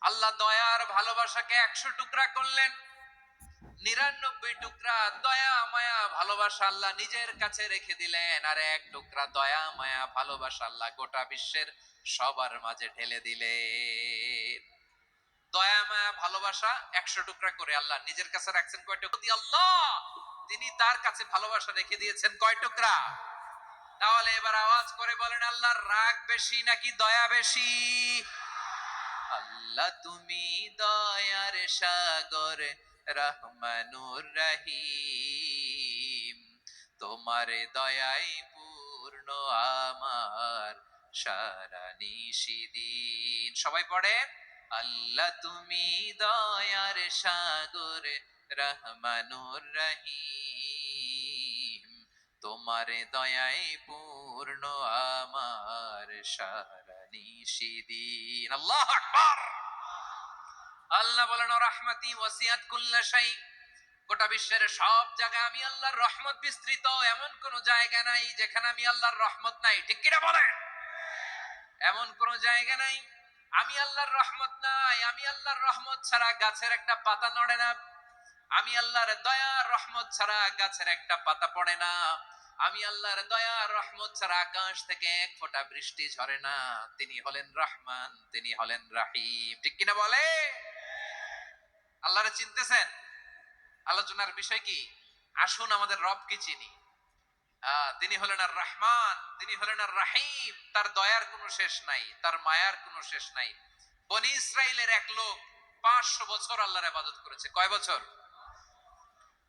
[SPEAKER 1] আল্লাহ দয়ার ভালোবাসাকে ১০০ টুকরা করলেন। ৯৯ টুকরা দয়া মায়া ভালোবাসা আল্লাহ নিজের কাছে রেখে দিলেন, আর ১ টুকরা দয়া মায়া ভালোবাসা আল্লাহ গোটা বিশ্বের সবার মাঝে ঢেলে দিলেন। দয়া মায়া ভালোবাসা ১০০ টুকরা করে আল্লাহ নিজের কাছে রাখছেন কয় টুকরা? আল্লাহ তিনি তার কাছে ভালোবাসা রেখে দিয়েছেন কয় টুকরা? তাহলে এবার আওয়াজ করে বলেন আল্লাহর রাগ বেশি নাকি দয়া বেশি? আল্লাহ তুমি দয়ার সাগর রহমানুর রহিম, তোমার দয়াই পূর্ণ আমার সারা নিশিদিন। সবাই পড়েন আল্লাহ তুমি দয়ার সাগর রহমানুর রহিম, তোমার দয়াই পূর্ণ আমার সারা নিশিদিন। আল্লাহু আকবার। আল্লাহ বলেন রাহমাতি ওয়াসিআত কুল্লা শাই, গোটা বিশ্বের সব জায়গায় আমি আল্লাহর রহমত বিস্তৃত, এমন কোন জায়গা নাই যেখানে আমি আল্লাহর রহমত নাই, ঠিক কিনা বলেন? এমন কোন জায়গা নাই আমি আল্লাহর রহমত নাই। আমি আল্লাহর রহমত ছাড়া গাছের একটা পাতা নড়ে না, আমি আল্লাহর দয়ার রহমত ছাড়া গাছের একটা পাতা পড়ে না, আমি আল্লাহর দয়ার রহমত ছাড়া আকাশ থেকে এক ফোঁটা বৃষ্টি ঝরে না। তিনি হলেন রহমান, তিনি হলেন রাহিম, ঠিক কিনা বলে? আল্লাহরে চিনতেছেন? আলোচনার বিষয় কি? আসুন আমাদের রবকে চিনি। তিনি হলেন আর রহমান, তিনি হলেন আর রাহিম। তার দয়ার কোনো শেষ নাই, তার মায়ার কোনো শেষ নাই। বনি ইসরাইলের এক লোক 500 বছর আল্লাহর ইবাদত করেছে। কয় বছর?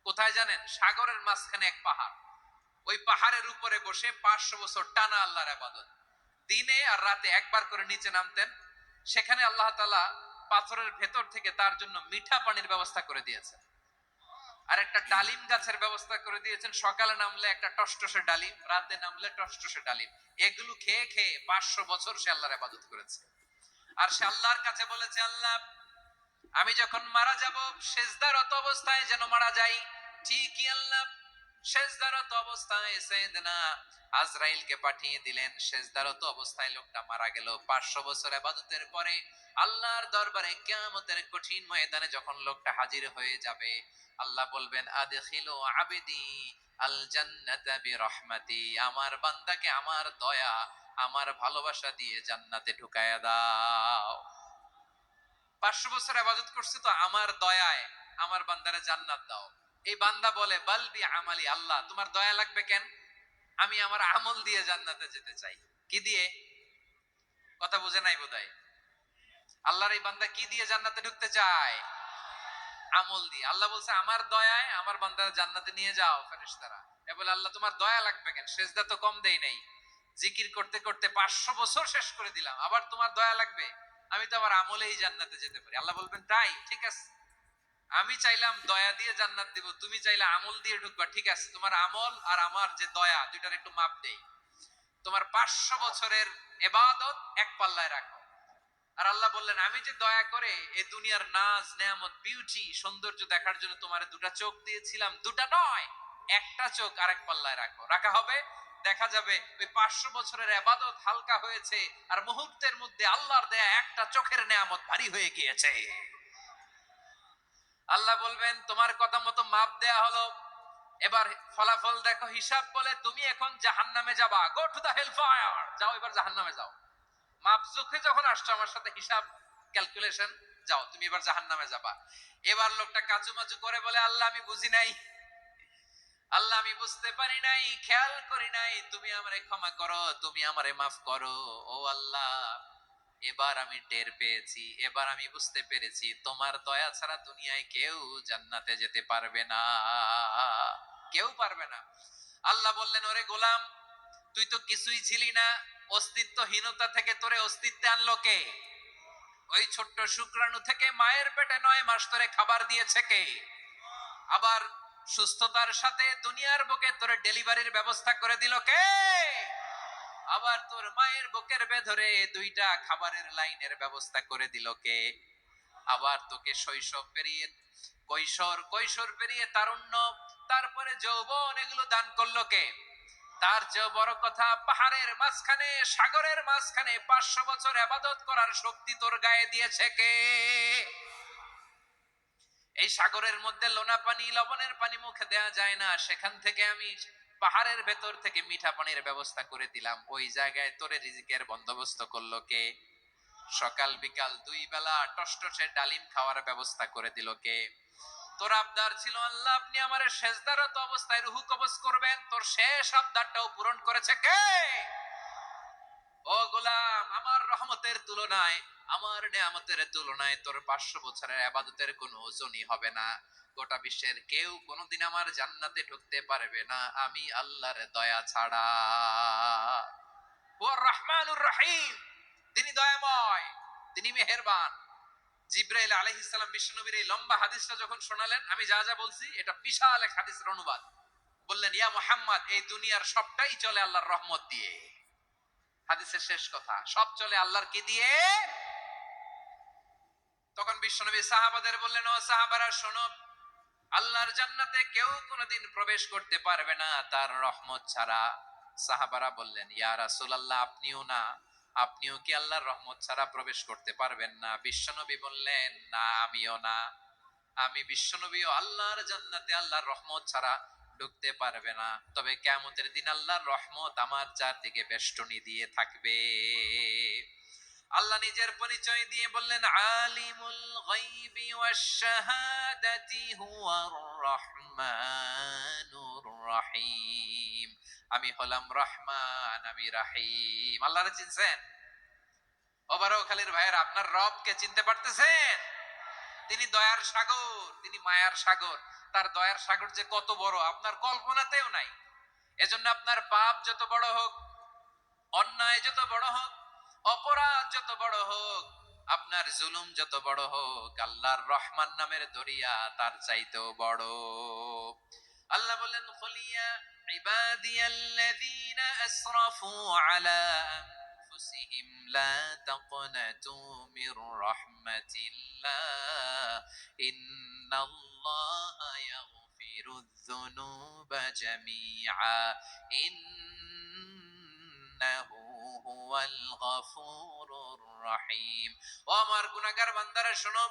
[SPEAKER 1] কোথায় জানেন? সাগরের মাঝখানে এক পাহাড়, ওই পাহাড়ের উপরে বসে 500 বছর টানা আল্লাহর ইবাদত। দিনে আর রাতে একবার করে নিচে নামতেন। সেখানে আল্লাহ তাআলা পাথরের ভেতর থেকে তার জন্য মিঠা পানির ব্যবস্থা করে দিয়েছেন, আর একটা ডালিম গাছের ব্যবস্থা করে দিয়েছেন। সকালে নামলে একটা টসটসে ডালিম, রাতে নামলে টসটসে ডালিম। এগুলো খেয়ে খেয়ে 500 বছর সে আল্লাহর ইবাদত করেছে। আর সে আল্লাহর কাছে বলেছে, আল্লাহ আমি যখন মারা যাব সেজদারত অবস্থায় যেন মারা যাই। ঠিকই আল্লাহ সেজদারত অবস্থায় সাইয়েদনা আজরাইলকে পাঠিয়ে দিলেন। সেজদারত অবস্থায় লোকটা মারা গেল। 500 বছর ইবাদতের পরে আল্লাহর দরবারে কিয়ামতের কঠিন ময়দানে যখন লোকটা হাজির হয়ে যাবে, আল্লাহ বলবেন আদখিলু আবদি আল জান্নাতা বিরহমাতি, আমার বান্দাকে আমার দয়া, আমার ভালোবাসা দিয়ে জান্নাতে ঢুকায়া দাও। 500 বছর ইবাদত করছে তো আমার দয়ায় আমার বান্দারে জান্নাত দাও। এই বান্দা বলে বালবি আমালি, আল্লাহ তোমার দয়া লাগবে কেন? আমি আমার আমল দিয়ে জান্নাতে যেতে চাই। কি দিয়ে? কথা বুঝে নাই বোধহয়। আল্লাহর এই বান্দা কি দিয়ে জান্নাতে ঢুকতে চায়? আমল দিয়ে। আল্লাহ বলছে আমার দয়ায় আমার বান্দারে জান্নাতে নিয়ে যাও। ফেরেশতারা এ বলে আল্লাহ তোমার দয়া লাগবে কেন? সেজদা তো কম দেই নাই, জিকির করতে করতে 500 বছর শেষ করে দিলাম, আবার তোমার দয়া লাগবে? আমি তো আমার আমলেই জান্নাতে যেতে পারি। আল্লাহ বলবেন তাই, ঠিক আছে, আমি চাইলাম দয়া দিয়ে জান্নাত দিব, তুমি চাইলে আমল দিয়ে ঢুকবা, ঠিক আছে, তোমার আমল আর আমার যে দয়া দুইটার একটু মাপ দেই। তোমার 500 বছরের ইবাদত এক পাল্লায় রাখো। আর আল্লাহ বললেন আমি যে দয়া করে এই দুনিয়ার নাজ নেয়ামত বিউটি সৌন্দর্য দেখার জন্য তোমার দুটা চোখ দিয়েছিলাম, দুটা নয় একটা চোখ আরেক পাল্লায় রাখো। রাখা হবে, দেখা যাবে ওই 500 বছরের ইবাদত হালকা হয়েছে, আর মুহূর্তের মধ্যে আল্লাহর দেয়া একটা চোখের নেয়ামত ভারী হয়ে গিয়েছে। আল্লাহ বলবেন তোমার কথা মতো মাপ দেয়া হলো, এবার ফলাফল দেখো, হিসাব বলে তুমি এখন জাহান্নামে যাবা, go to the hell fire, যাও এবার জাহান্নামে যাও। মাপ চোখে যখন আসছো আমার সাথে হিসাব ক্যালকুলেশন, যাও তুমি এবার জাহান্নামে যাবা। এবার লোকটা কাচুমাচু করে বলে আল্লাহ আমি বুঝি নাই, আল্লাহ আমি বুঝতে পারি নাই, খেয়াল করি নাই, তুমি আমারে ক্ষমা করো, তুমি আমারে মাফ করো। ও আল্লাহ এবার আমি টের পেয়েছি, এবার আমি বুঝতে পেরেছি তোমার দয়া ছাড়া দুনিয়ায় কেউ জান্নাতে যেতে পারবে না, কেউ পারবে না। আল্লাহ বললেন ওরে গোলাম তুই তো কিছুই ছিলি না, অস্তিত্বহীনতা থেকে তোরে অস্তিত্বে আনলো কে? ওই ছোট্ট শুক্রাণু থেকে মায়ের পেটে 9 মাস ধরে খাবার দিয়েছে কে? আবার সুস্থতার সাথে দুনিয়ার বুকে তোরে ডেলিভারির ব্যবস্থা করে দিল কে? আবার তোর মায়ের বুকের ভেতরে 2টা খাবারের লাইনের ব্যবস্থা করে দিল কে? আবার তোকে শৈশব পেরিয়ে কৈশোর, কৈশোর পেরিয়ে তারুণ্য, তারপরে যৌবন, এগুলো দান করলো কে? তার চেয়ে বড় কথা, পাহাড়ের মাঝখানে সাগরের মাঝখানে 500 বছর ইবাদত করার শক্তি তোর গায়ে দিয়েছে কে? এই সাগরের মধ্যে লোনা পানি, লবণের পানি মুখে দেয়া যায় না, সেখান থেকে আমি পাহাড়ের ভেতর থেকে মিঠা পানির ব্যবস্থা করে দিলাম। ওই জায়গায় তোরে রিজিকের বন্দোবস্ত করলো কে? সকাল বিকাল 2 বেলা টসটসে ডালিম খাওয়ার ব্যবস্থা করে দিল কে? তোর আবদার ছিল আল্লাহ আপনি আমারে সেজদারত অবস্থায় রুহু কবজ করবেন, তোর শেষ আবদারটাও পূরণ করেছে কে? ও গোলাম আমার রহমতের তুলনায়, আমার নেয়ামতের তুলনায় তোর 500 বছরের ইবাদতের কোনো ওজনই হবে না। গোটা বিশ্বের কেউ কোনোদিন আমার জান্নাতে ঢুকতে পারবে না আমি আল্লাহর দয়া ছাড়া। ও রহমানুর রহিম, তিনি দয়াময়, তিনি মেহেরবান। জিব্রাইল আলাইহিস সালাম বিশ্বনবীর এই লম্বা হাদিসটা যখন শোনালেন, আমি যা যা বলছি এটা বিশাল এক হাদিসের অনুবাদ। বললেন ইয়া মুহাম্মদ এই দুনিয়ার সবটাই চলে আল্লাহর রহমত দিয়ে। হাদিসের শেষ কথা, সব চলে আল্লাহর কি দিয়ে? তখন বিশ্বনবী সাহাবাদের বললেন ও সাহাবারা শোনো, আল্লাহর জান্নাতে কেউ কোনোদিন প্রবেশ করতে পারবে না তার রহমত ছাড়া। সাহাবারা বললেন, ইয়া রাসূলুল্লাহ, আপনিও না? আপনিও কি আল্লাহর রহমত ছাড়া প্রবেশ করতে পারবেন না? বিশ্বনবী বললেন, না, আমিও না। আমি বিশ্বনবীও আল্লাহর জান্নাতে আল্লাহর রহমত ছাড়া ঢুকতে পারবে না। তবে কিয়ামতের দিন আল্লাহর রহমত আমার চারদিকে বেষ্টনী দিয়ে থাকবে। আল্লাহ নিজের পরিচয় দিয়ে বললেন, আলিমুল গায়বি ওয়াশ শাহাদাতি হুয়ার রহমানুর রহিম। আমি হলাম রহমান, আমি রাহিম। আল্লাহরে চিনছেন? ওবারও খালির ভাইয়ের, আপনার রবকে চিনতে পারতেছেন? তিনি দয়ার সাগর, তিনি মায়ার সাগর। তার দয়ার সাগর যে কত বড় আপনার কল্পনাতেও নাই। এজন্য আপনার পাপ যত বড় হোক, অন্যায় যত বড় হোক, অপরাধ যত বড় হোক, আপনার জুলুম যত বড় হোক, আল্লাহর রহমান নামের দরিয়া তার চাইতেও বড়। আল্লাহ বলেন, কুলিয়া ইবাদিয়াল্লাযীনা আসরাফু আলা আনফুসিহিম লা তাকনাতু মির রাহমাতিল্লাহ ইন্নাল্লাহা ইয়াগফিরুয যুনুবা জামিআ ইন্নাহু হুয়াল গফুরুর রহিম। ও আমার গুনাহগার বান্দারা শোনো,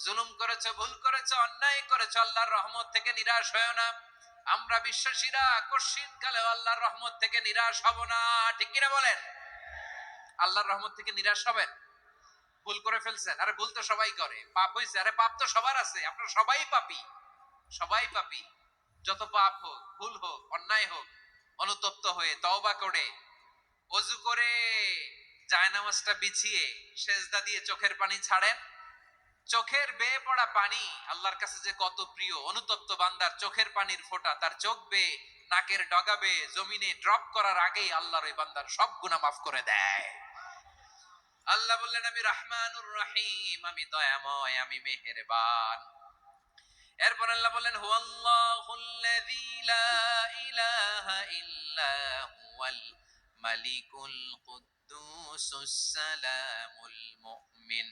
[SPEAKER 1] জুলুম করেছো, ভুল করেছো, অন্যায় করেছো, আল্লাহর রহমত থেকে নিরাশ হয়ো না। আমরা বিশ্বাসীরা কশিন কালেও আল্লাহর রহমত থেকে নিরাশ হব না। ঠিক কিনা বলেন? আল্লাহর রহমত থেকে নিরাশ হবেন? ভুল করে ফেলছেন, আরে ভুল তো সবাই করে। পাপ হয়েছে, আরে পাপ তো সবার আছে। আপনারা সবাই পাপী, সবাই পাপী। যত পাপ হোক, ভুল হোক, অন্যায় হোক, অনুতপ্ত হয়ে তওবা করে, ওযু করে, জায়নামাজটা বিছিয়ে সেজদা দিয়ে চোখের পানি ছাড়েন। চোখের বেয়ে পড়া পানি আল্লাহর কাছে যে কত প্রিয়। অনুতপ্ত বান্দার চোখের পানির ফোঁটা তার চোখ বেয়ে, নাকের ডগা বেয়ে জমিনে ড্রপ করার আগেই আল্লাহর ওই বান্দার সব গুনাহ মাফ করে দেয়। আল্লাহ বললেন, আমি রহমানুর রহিম, আমি দয়াময়, আমি মেহেরবান। এরপর আল্লাহ বললেন, হুয়াল্লাহুল্লাযী লা ইলাহা ইল্লা হুয়াল মালিকুল কুদ্দুসুস সালামুল মুমিন।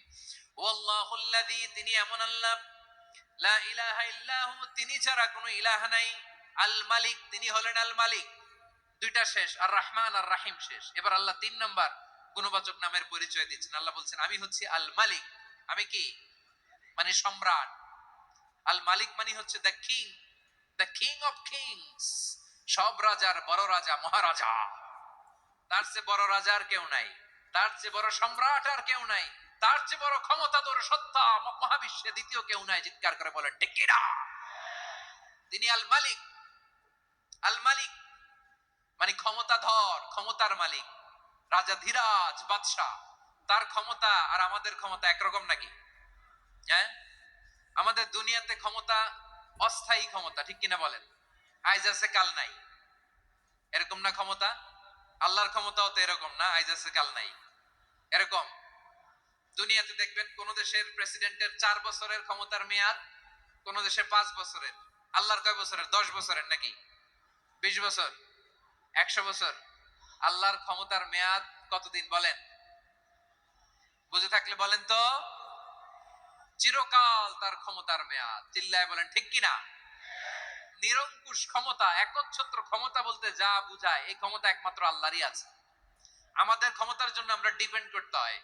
[SPEAKER 1] হুয়াল্লাহুল্লাযী, তিনি এমন আল্লাহ, লা ইলাহা ইল্লা হু, তিনি ছাড়া কোনো ইলাহ নাই। আল মালিক, তিনি হলেন আল মালিক। দুইটা শেষ, আর রহমান আর রাহিম শেষ। এবার আল্লাহ তিন নাম্বার গুণবাচক নামের পরিচয় দিচ্ছেন। আল্লাহ বলছেন, আমি হচ্ছি আল মালিক। আমি কি? মানে সম্রাট। আল মালিক মানে হচ্ছে the king, the king of kings. সব রাজার বড় রাজা, মহারাজা। তার চেয়ে বড় রাজা আর কেউ নাই, তার চেয়ে বড় সম্রাট আর কেউ নাই, তার চেয়ে বড় ক্ষমতাধর সত্তা মহাবিশ্বে দ্বিতীয় কেউ নাই। চিৎকার করে বলেন ঠিক কিনা? তিনি আল মালিক। আল মালিক মানে ক্ষমতাধর, ক্ষমতার মালিক, রাজা ধীরাজ বাদশাহ। তার ক্ষমতা আর আমাদের ক্ষমতা একরকম নাকি? হ্যাঁ, আমাদের দুনিয়াতে ক্ষমতা অস্থায়ী ক্ষমতা, ঠিক কিনা বলেন? আইজ আছে কাল নাই, এরকম না ক্ষমতা? আল্লাহর ক্ষমতাও তো এরকম না, আইজ আছে কাল নাই এরকম। দুনিয়াতে দেখবেন কোন দেশের প্রেসিডেন্টের 4 বছরের ক্ষমতার মেয়াদ, কোন দেশের 5 বছরের। আল্লাহর কয় বছরের? 10 বছরের নাকি 20 বছর, 100 বছর। আল্লাহর ক্ষমতার মেয়াদ কতদিন বলেন? বুঝে থাকলে বলেন তো। চিরকাল তার ক্ষমতার মেয়াদ। চিল্লায় বলেন ঠিক কিনা? নিরঙ্কুশ ক্ষমতা, একচ্ছত্র ক্ষমতা বলতে যা বুঝায়, এই ক্ষমতা একমাত্র আল্লাহরই আছে। আমাদের ক্ষমতার জন্য আমরা ডিপেন্ড করতে হয়,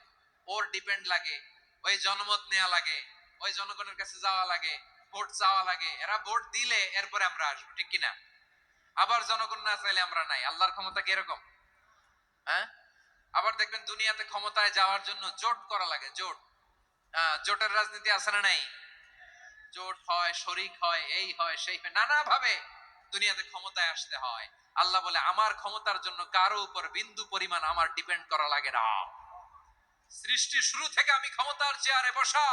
[SPEAKER 1] ওর ডিপেন্ড লাগে, ওই জনমত নেওয়া লাগে, ওই জনগণের কাছে যাওয়া লাগে, ভোট চাওয়া লাগে। এরা ভোট দিলে এরপরে আমরা আসবো, ঠিক কিনা? আবার জনগণ না চাইলে আমরা নাই। আল্লাহর ক্ষমতা কি এরকম? হ্যাঁ। আবার দেখবেন দুনিয়াতে ক্ষমতায় যাওয়ার জন্য জোট করা লাগে, জোট। জোটের রাজনীতি আছে না নাই? জোট হয়, শরিক হয়, এই হয়, সেই হয়, নানা ভাবে দুনিয়াতে ক্ষমতায় আসতে হয়। আল্লাহ বলে, আমার ক্ষমতার জন্য কারো উপর বিন্দু পরিমাণ আমার ডিপেন্ড করা লাগে না। সৃষ্টির শুরু থেকে আমি ক্ষমতার চেয়ারে বসা,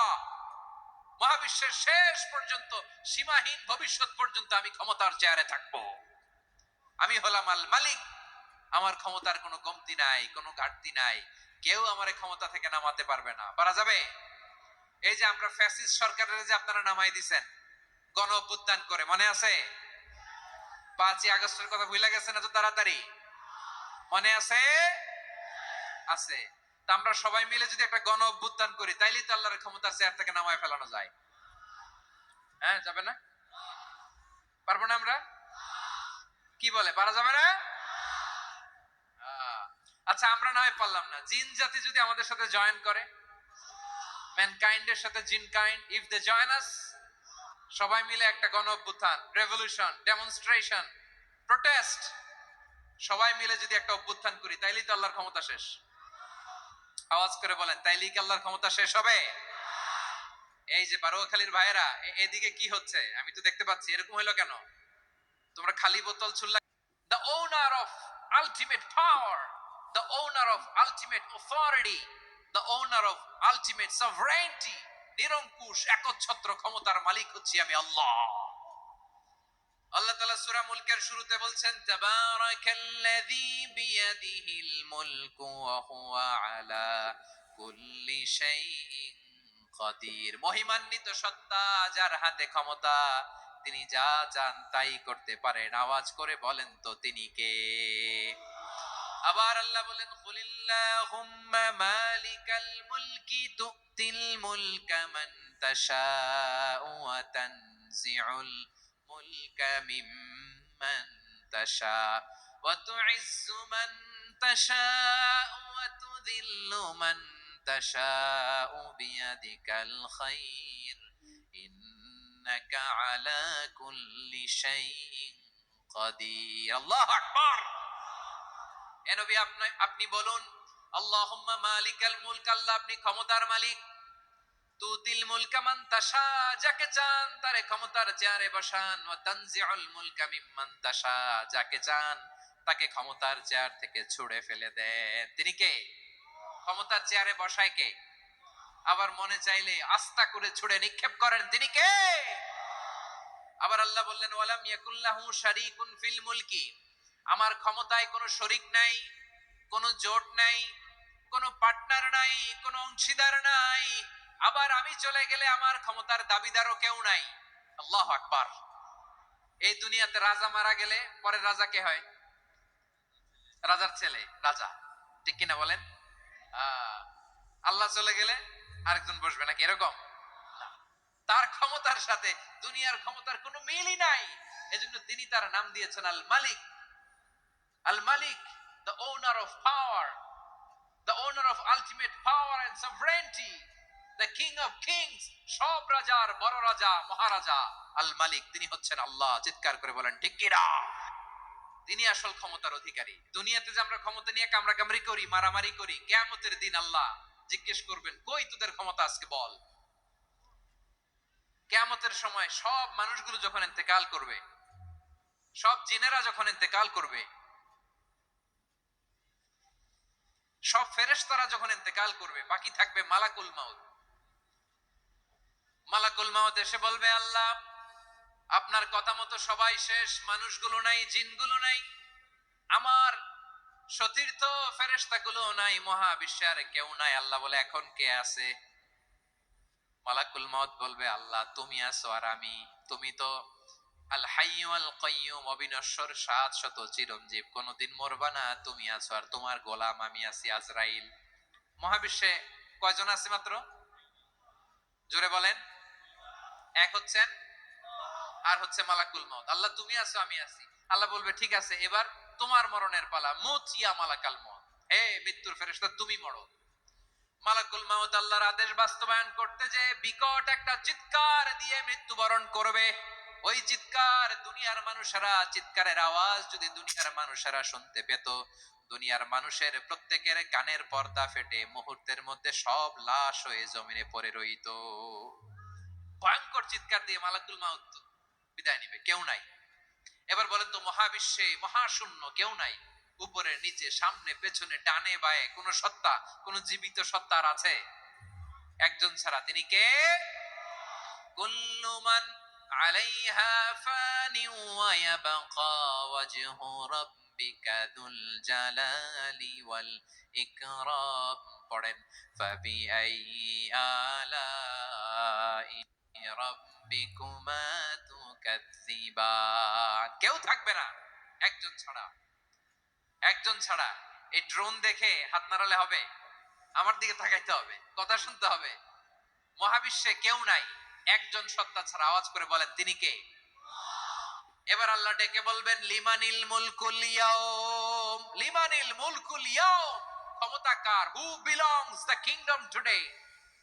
[SPEAKER 1] মহাবিশ্বের শেষ পর্যন্ত, সীমাহীন ভবিষ্যৎ পর্যন্ত আমি ক্ষমতার চেয়ারে থাকবো। আমি হলাম আল মালিক। আমার ক্ষমতার কোনো কমতি নাই, কোনো ঘাটতি নাই। কেউ আমার ক্ষমতা থেকে নামাতে পারবে না। পারা যাবে? এই যে আমরা ফ্যাসিস্ট সরকারের যে আপনারা নামাই দিছেন গণ অভ্যুত্থান করে, মনে আছে? 5ই আগস্টের কথা ভুলে গেছেন এত তাড়াতাড়ি? মনে আছে? আছে। তা আমরা সবাই মিলে যদি একটা গণ অভ্যুত্থান করি, তাইলেই তো আল্লাহর ক্ষমতার চেয়ার থেকে নামায় ফেলানো যায়। হ্যাঁ, যাবে না? পারবো না আমরা? কি বলে, পারা যাবে না? আচ্ছা, আমরা না হয় পারলাম না, জিন জাতি যদি আমাদের সাথে জয়েন করে, ম্যানকাইন্ডের সাথে জিন kind, if they join us, সবাই মিলে একটা গণ অভ্যুত্থান, রেভলিউশন, ডেমনস্ট্রেশন, প্রোটেস্ট, সবাই মিলে যদি একটা অভ্যুত্থান করি, তাইলেই তো আল্লাহর ক্ষমতা শেষ। আওয়াজ করে বলেন, তাইলেই কি আল্লাহর ক্ষমতা শেষ হবে? এই যে বারোয়াখালীর ভাইয়েরা, এদিকে কি হচ্ছে আমি তো দেখতে পাচ্ছি, এরকম হলো কেন? তোমরা খালি বোতল ছুড়লা। The owner of ultimate power, the owner of ultimate authority, the owner of ultimate sovereignty, নিরঙ্কুশ একচ্ছত্র ক্ষমতার মালিক হচ্ছি আমি আল্লাহ। আল্লাহ তাআলা সূরা মুলকের শুরুতে বলছেন, তাবারাকাল্লাযী বিয়াদিহিল মুলকু ওয়া হুয়া আলা কুল্লি শাইইন কাদির। মহিমান্বিত সত্তা, যার হাতে ক্ষমতা, তিনি যা চান তাই করতে পারেন। আওয়াজ করে বলেন তো তিনি কে? আবার আল্লাহ বলেন, কুলিল্লাহুম্মা মালিকাল মুলকি তুতিল মুলকা মান তাশাউ ওয়া তানজিউল মুলকা মিম্মান তাশা ওয়া তুইজ্জু মান তাশাউ ওয়া তুযিল্লু মান তাশাউ বিয়াদিকাল খায়র ইন্নাকা আলা কুল্লি শাইইন কাদির। আল্লাহু আকবার। এ নবী, আপনি বলুন, আল্লাহুম্মা মালিকাল মুলক, আল্লাহ আপনি ক্ষমতার মালিক। তুতিল মুলকা মান তাশা, যাকে চান তারে ক্ষমতার চেয়ারে বসান। ওয়া তানজিউল মুলকা মিম্মান তাশা, যাকে চান তাকে ক্ষমতার চেয়ার থেকে ছুঁড়ে ফেলে দেন। তিনি কে? ক্ষমতার চেয়ারে বসায় কে? আবার মনে চাইলে আস্থা করে ছুঁড়ে নিক্ষেপ করেন, তিনি কে? আবার আল্লাহ বললেন, ওয়ালাম ইয়াকুল্লাহু শারীকুন ফিল মুলকি, আমার ক্ষমতায় কোনো শরীক নাই, কোনো জোট নাই, কোনো পার্টনার নাই, কোনো অংশীদার নাই। আবার আমি চলে গেলে আমার ক্ষমতার দাবিদারও কেউ নাই। আল্লাহু আকবার। এই দুনিয়াতে রাজা মারা গেলে পরের রাজা কে হয়? রাজার ছেলে রাজা, ঠিক কিনা বলেন? আল্লাহ চলে গেলে আরেকজন বসবে নাকি এরকম? তার ক্ষমতার সাথে দুনিয়ার ক্ষমতার কোনো মিলই নাই। এজন্য তিনি তার নাম দিয়েছেন আল মালিক। আল মালিক, the owner of power, the owner of ultimate power and sovereignty, the king of kings, সব রাজার বড় রাজা, মহারাজা আল মালিক, তিনি হচ্ছেন আল্লাহ। চিৎকার করে বলেন ঠিক কি না? তিনি আসল ক্ষমতার অধিকারী। দুনিয়াতে যে আমরা ক্ষমতা নিয়ে কামড়াকামড়ি করি, মারামারি করি, কিয়ামতের দিন আল্লাহ জিজ্ঞেস করবেন, কই তোদের ক্ষমতা আজকে বল। কিয়ামতের সময় সব মানুষগুলো যখন ইন্তেকাল করবে, সব জিনেরা যখন ইন্তেকাল করবে, সব ফেরেশতারা যখন ইন্তেকাল করবে, বাকি থাকবে মালাকুল মাউত। মালাকুল মাউত এসে বলবে, আল্লাহ আপনার কথা মতো সবাই শেষ, মানুষগুলো নাই, জিনগুলো নাই, আমার সতীর্থ ফেরেশতাগুলো নাই, মহাবিশ্বে আর কেউ নাই। আল্লাহ বলে, এখন কে আছে? মালাকুল মাউত বলবে, আল্লাহ তুমি আছো আর আমি। তুমি তো আল হাইয়্যু আল কাইয়্যুম, অবিনশ্বর, শাশ্বত, চিরঞ্জীব, কোনদিন মরবা না, তুমি আছো আর তোমার গোলাম আমি আছি আজরাইল। মহাবিশ্বে কয়জন আছে মাত্র? জোরে বলেন। এক হচ্ছেন, আর হচ্ছে মালাকুল মাউত। আল্লাহ তুমি আছো আমি আছি। আল্লাহ বলবে, ঠিক আছে, এবার তোমার মরণের পালা। মুত ইয়া মালাকাল মাউত, হে মৃত্যুর ফেরেশতা তুমি মরো। মালাকুল মাউত আল্লাহর আদেশ বাস্তবায়ন করতে যে বিকট একটা চিৎকার দিয়ে মৃত্যুবরণ করবে। ওই চিৎকার দুনিয়ার মানুষেরা, চিৎকারের আওয়াজ যদি দুনিয়ার মানুষেরা শুনতে পেত, দুনিয়ার মানুষের প্রত্যেকের কানের পর্দা ফেটে মুহূর্তের মধ্যে সব লাশ হয়ে জমিনে পড়ে রইত। ভয়ঙ্কর চিৎকার দিয়ে মালাকুল মাউত বিদায় নিবে, কেউ নাই। এবার বলেন তো, মহাবিশ্বে মহাশূন্য, কেউ নাই। উপরে নিচে সামনে পেছনে ডানে বায়ে কোন সত্তা, কোন জীবিত সত্তা আর আছে? একজন ছাড়া, তিনি কে? কুল্লু মান আলাইহা ফানি ওয়া ইয়াবকা ওয়াজহু রাব্বিকা যুল জালালি ওয়াল ইকরাম। পড়েন, ফাবিআইয়ি আলাই রাব্বিকুমা তুকাজ্জিবান। কেউ থাকবে না একজন ছাড়া। একজন ছাড়া। এই ড্রোন দেখে হাত নাড়ালে হবে? আমার দিকে তাকাইতে হবে, কথা শুনতে হবে। মহাবিশ্বে কেউ নাই একজন সত্তা ছাড়া। আওয়াজ করে বলেন তিনি কে? এবার আল্লাহ ডেকে বলবেন লিমানিল মুলকুল ইয়াউম, লিমানিল মুলকুল ইয়াউম, ক্ষমতা কার? Who belongs the kingdom today,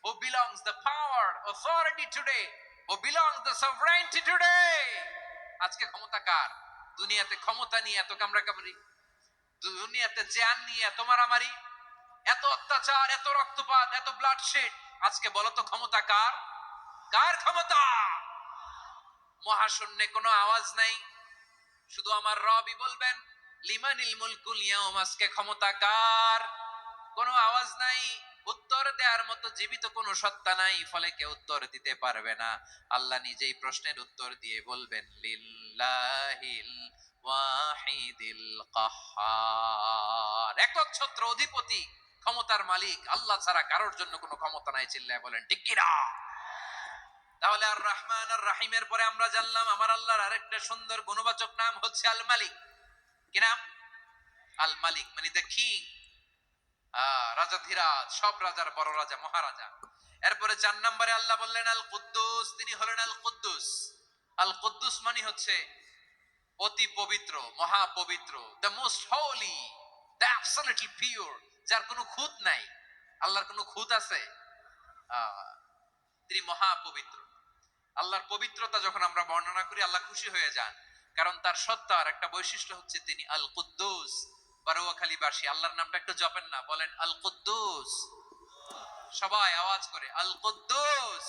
[SPEAKER 1] who belongs the power authority today, who belongs the sovereignty today. আজকে ক্ষমতা কার? দুনিয়াতে ক্ষমতা নিয়ে এত কামড়াকামড়ি, দুনিয়াতে জান নিয়ে এত মারামারি, এত অত্যাচার, এত রক্তপাত, এত ব্লাডশেড, আজকে বলো তো ক্ষমতা কার? কার ক্ষমতা? মহাশূন্যে কোনো আওয়াজ নাই, শুধু আমার রবই বলবেন লিমানিল মুলকুল ইয়াউম, আজকে ক্ষমতা কার? কোনো আওয়াজ নাই, উত্তর দেওয়ার মতো জীবিত কোনো সত্তা নাই, ফলে কেউ উত্তর দিতে পারবে না। আল্লাহ নিজেই প্রশ্নের উত্তর দিয়ে বলবেন লিল্লাহিল ওয়াহিদিল কাহ্হার, একচ্ছত্র অধিপতি, ক্ষমতার মালিক আল্লাহ ছাড়া কারোর জন্য কোনো ক্ষমতা নাই। চিল্লায় বলেন ঠিক কি না? তাহলে আর রহমান আর রাহিমের পরে আমরা জানলাম আমার আল্লাহর আরেকটা সুন্দর গুণবাচক নাম হচ্ছে আল মালিক। কি নাম? আল মালিক, মানে দ্য কিং, রাজাধিরাজ, সব রাজার বড় রাজা, মহারাজা। এরপরে 4 নম্বরে আল্লাহ বললেন আল কুদ্দুস, তিনি হলেন আল কুদ্দুস। আল কুদ্দুস মানে হচ্ছে অতি পবিত্র, মহা পবিত্র, the most Holi, the absolutely pure, যার কোনো খুঁত নাই। আল্লাহর কোনো খুঁত আছে? তিনি মহা পবিত্র। আল্লাহর পবিত্রতা যখন আমরা বর্ণনা করি আল্লাহ খুশি হয়ে যান, কারণ তার সত্তার একটা বৈশিষ্ট্য হচ্ছে তিনি আল কুদ্দুস। বারোয়াখালীবাসী আল্লাহর নামটা একটু জপেন না, বলেন আল কুদ্দুস, সবাই আওয়াজ করে আল কুদ্দুস।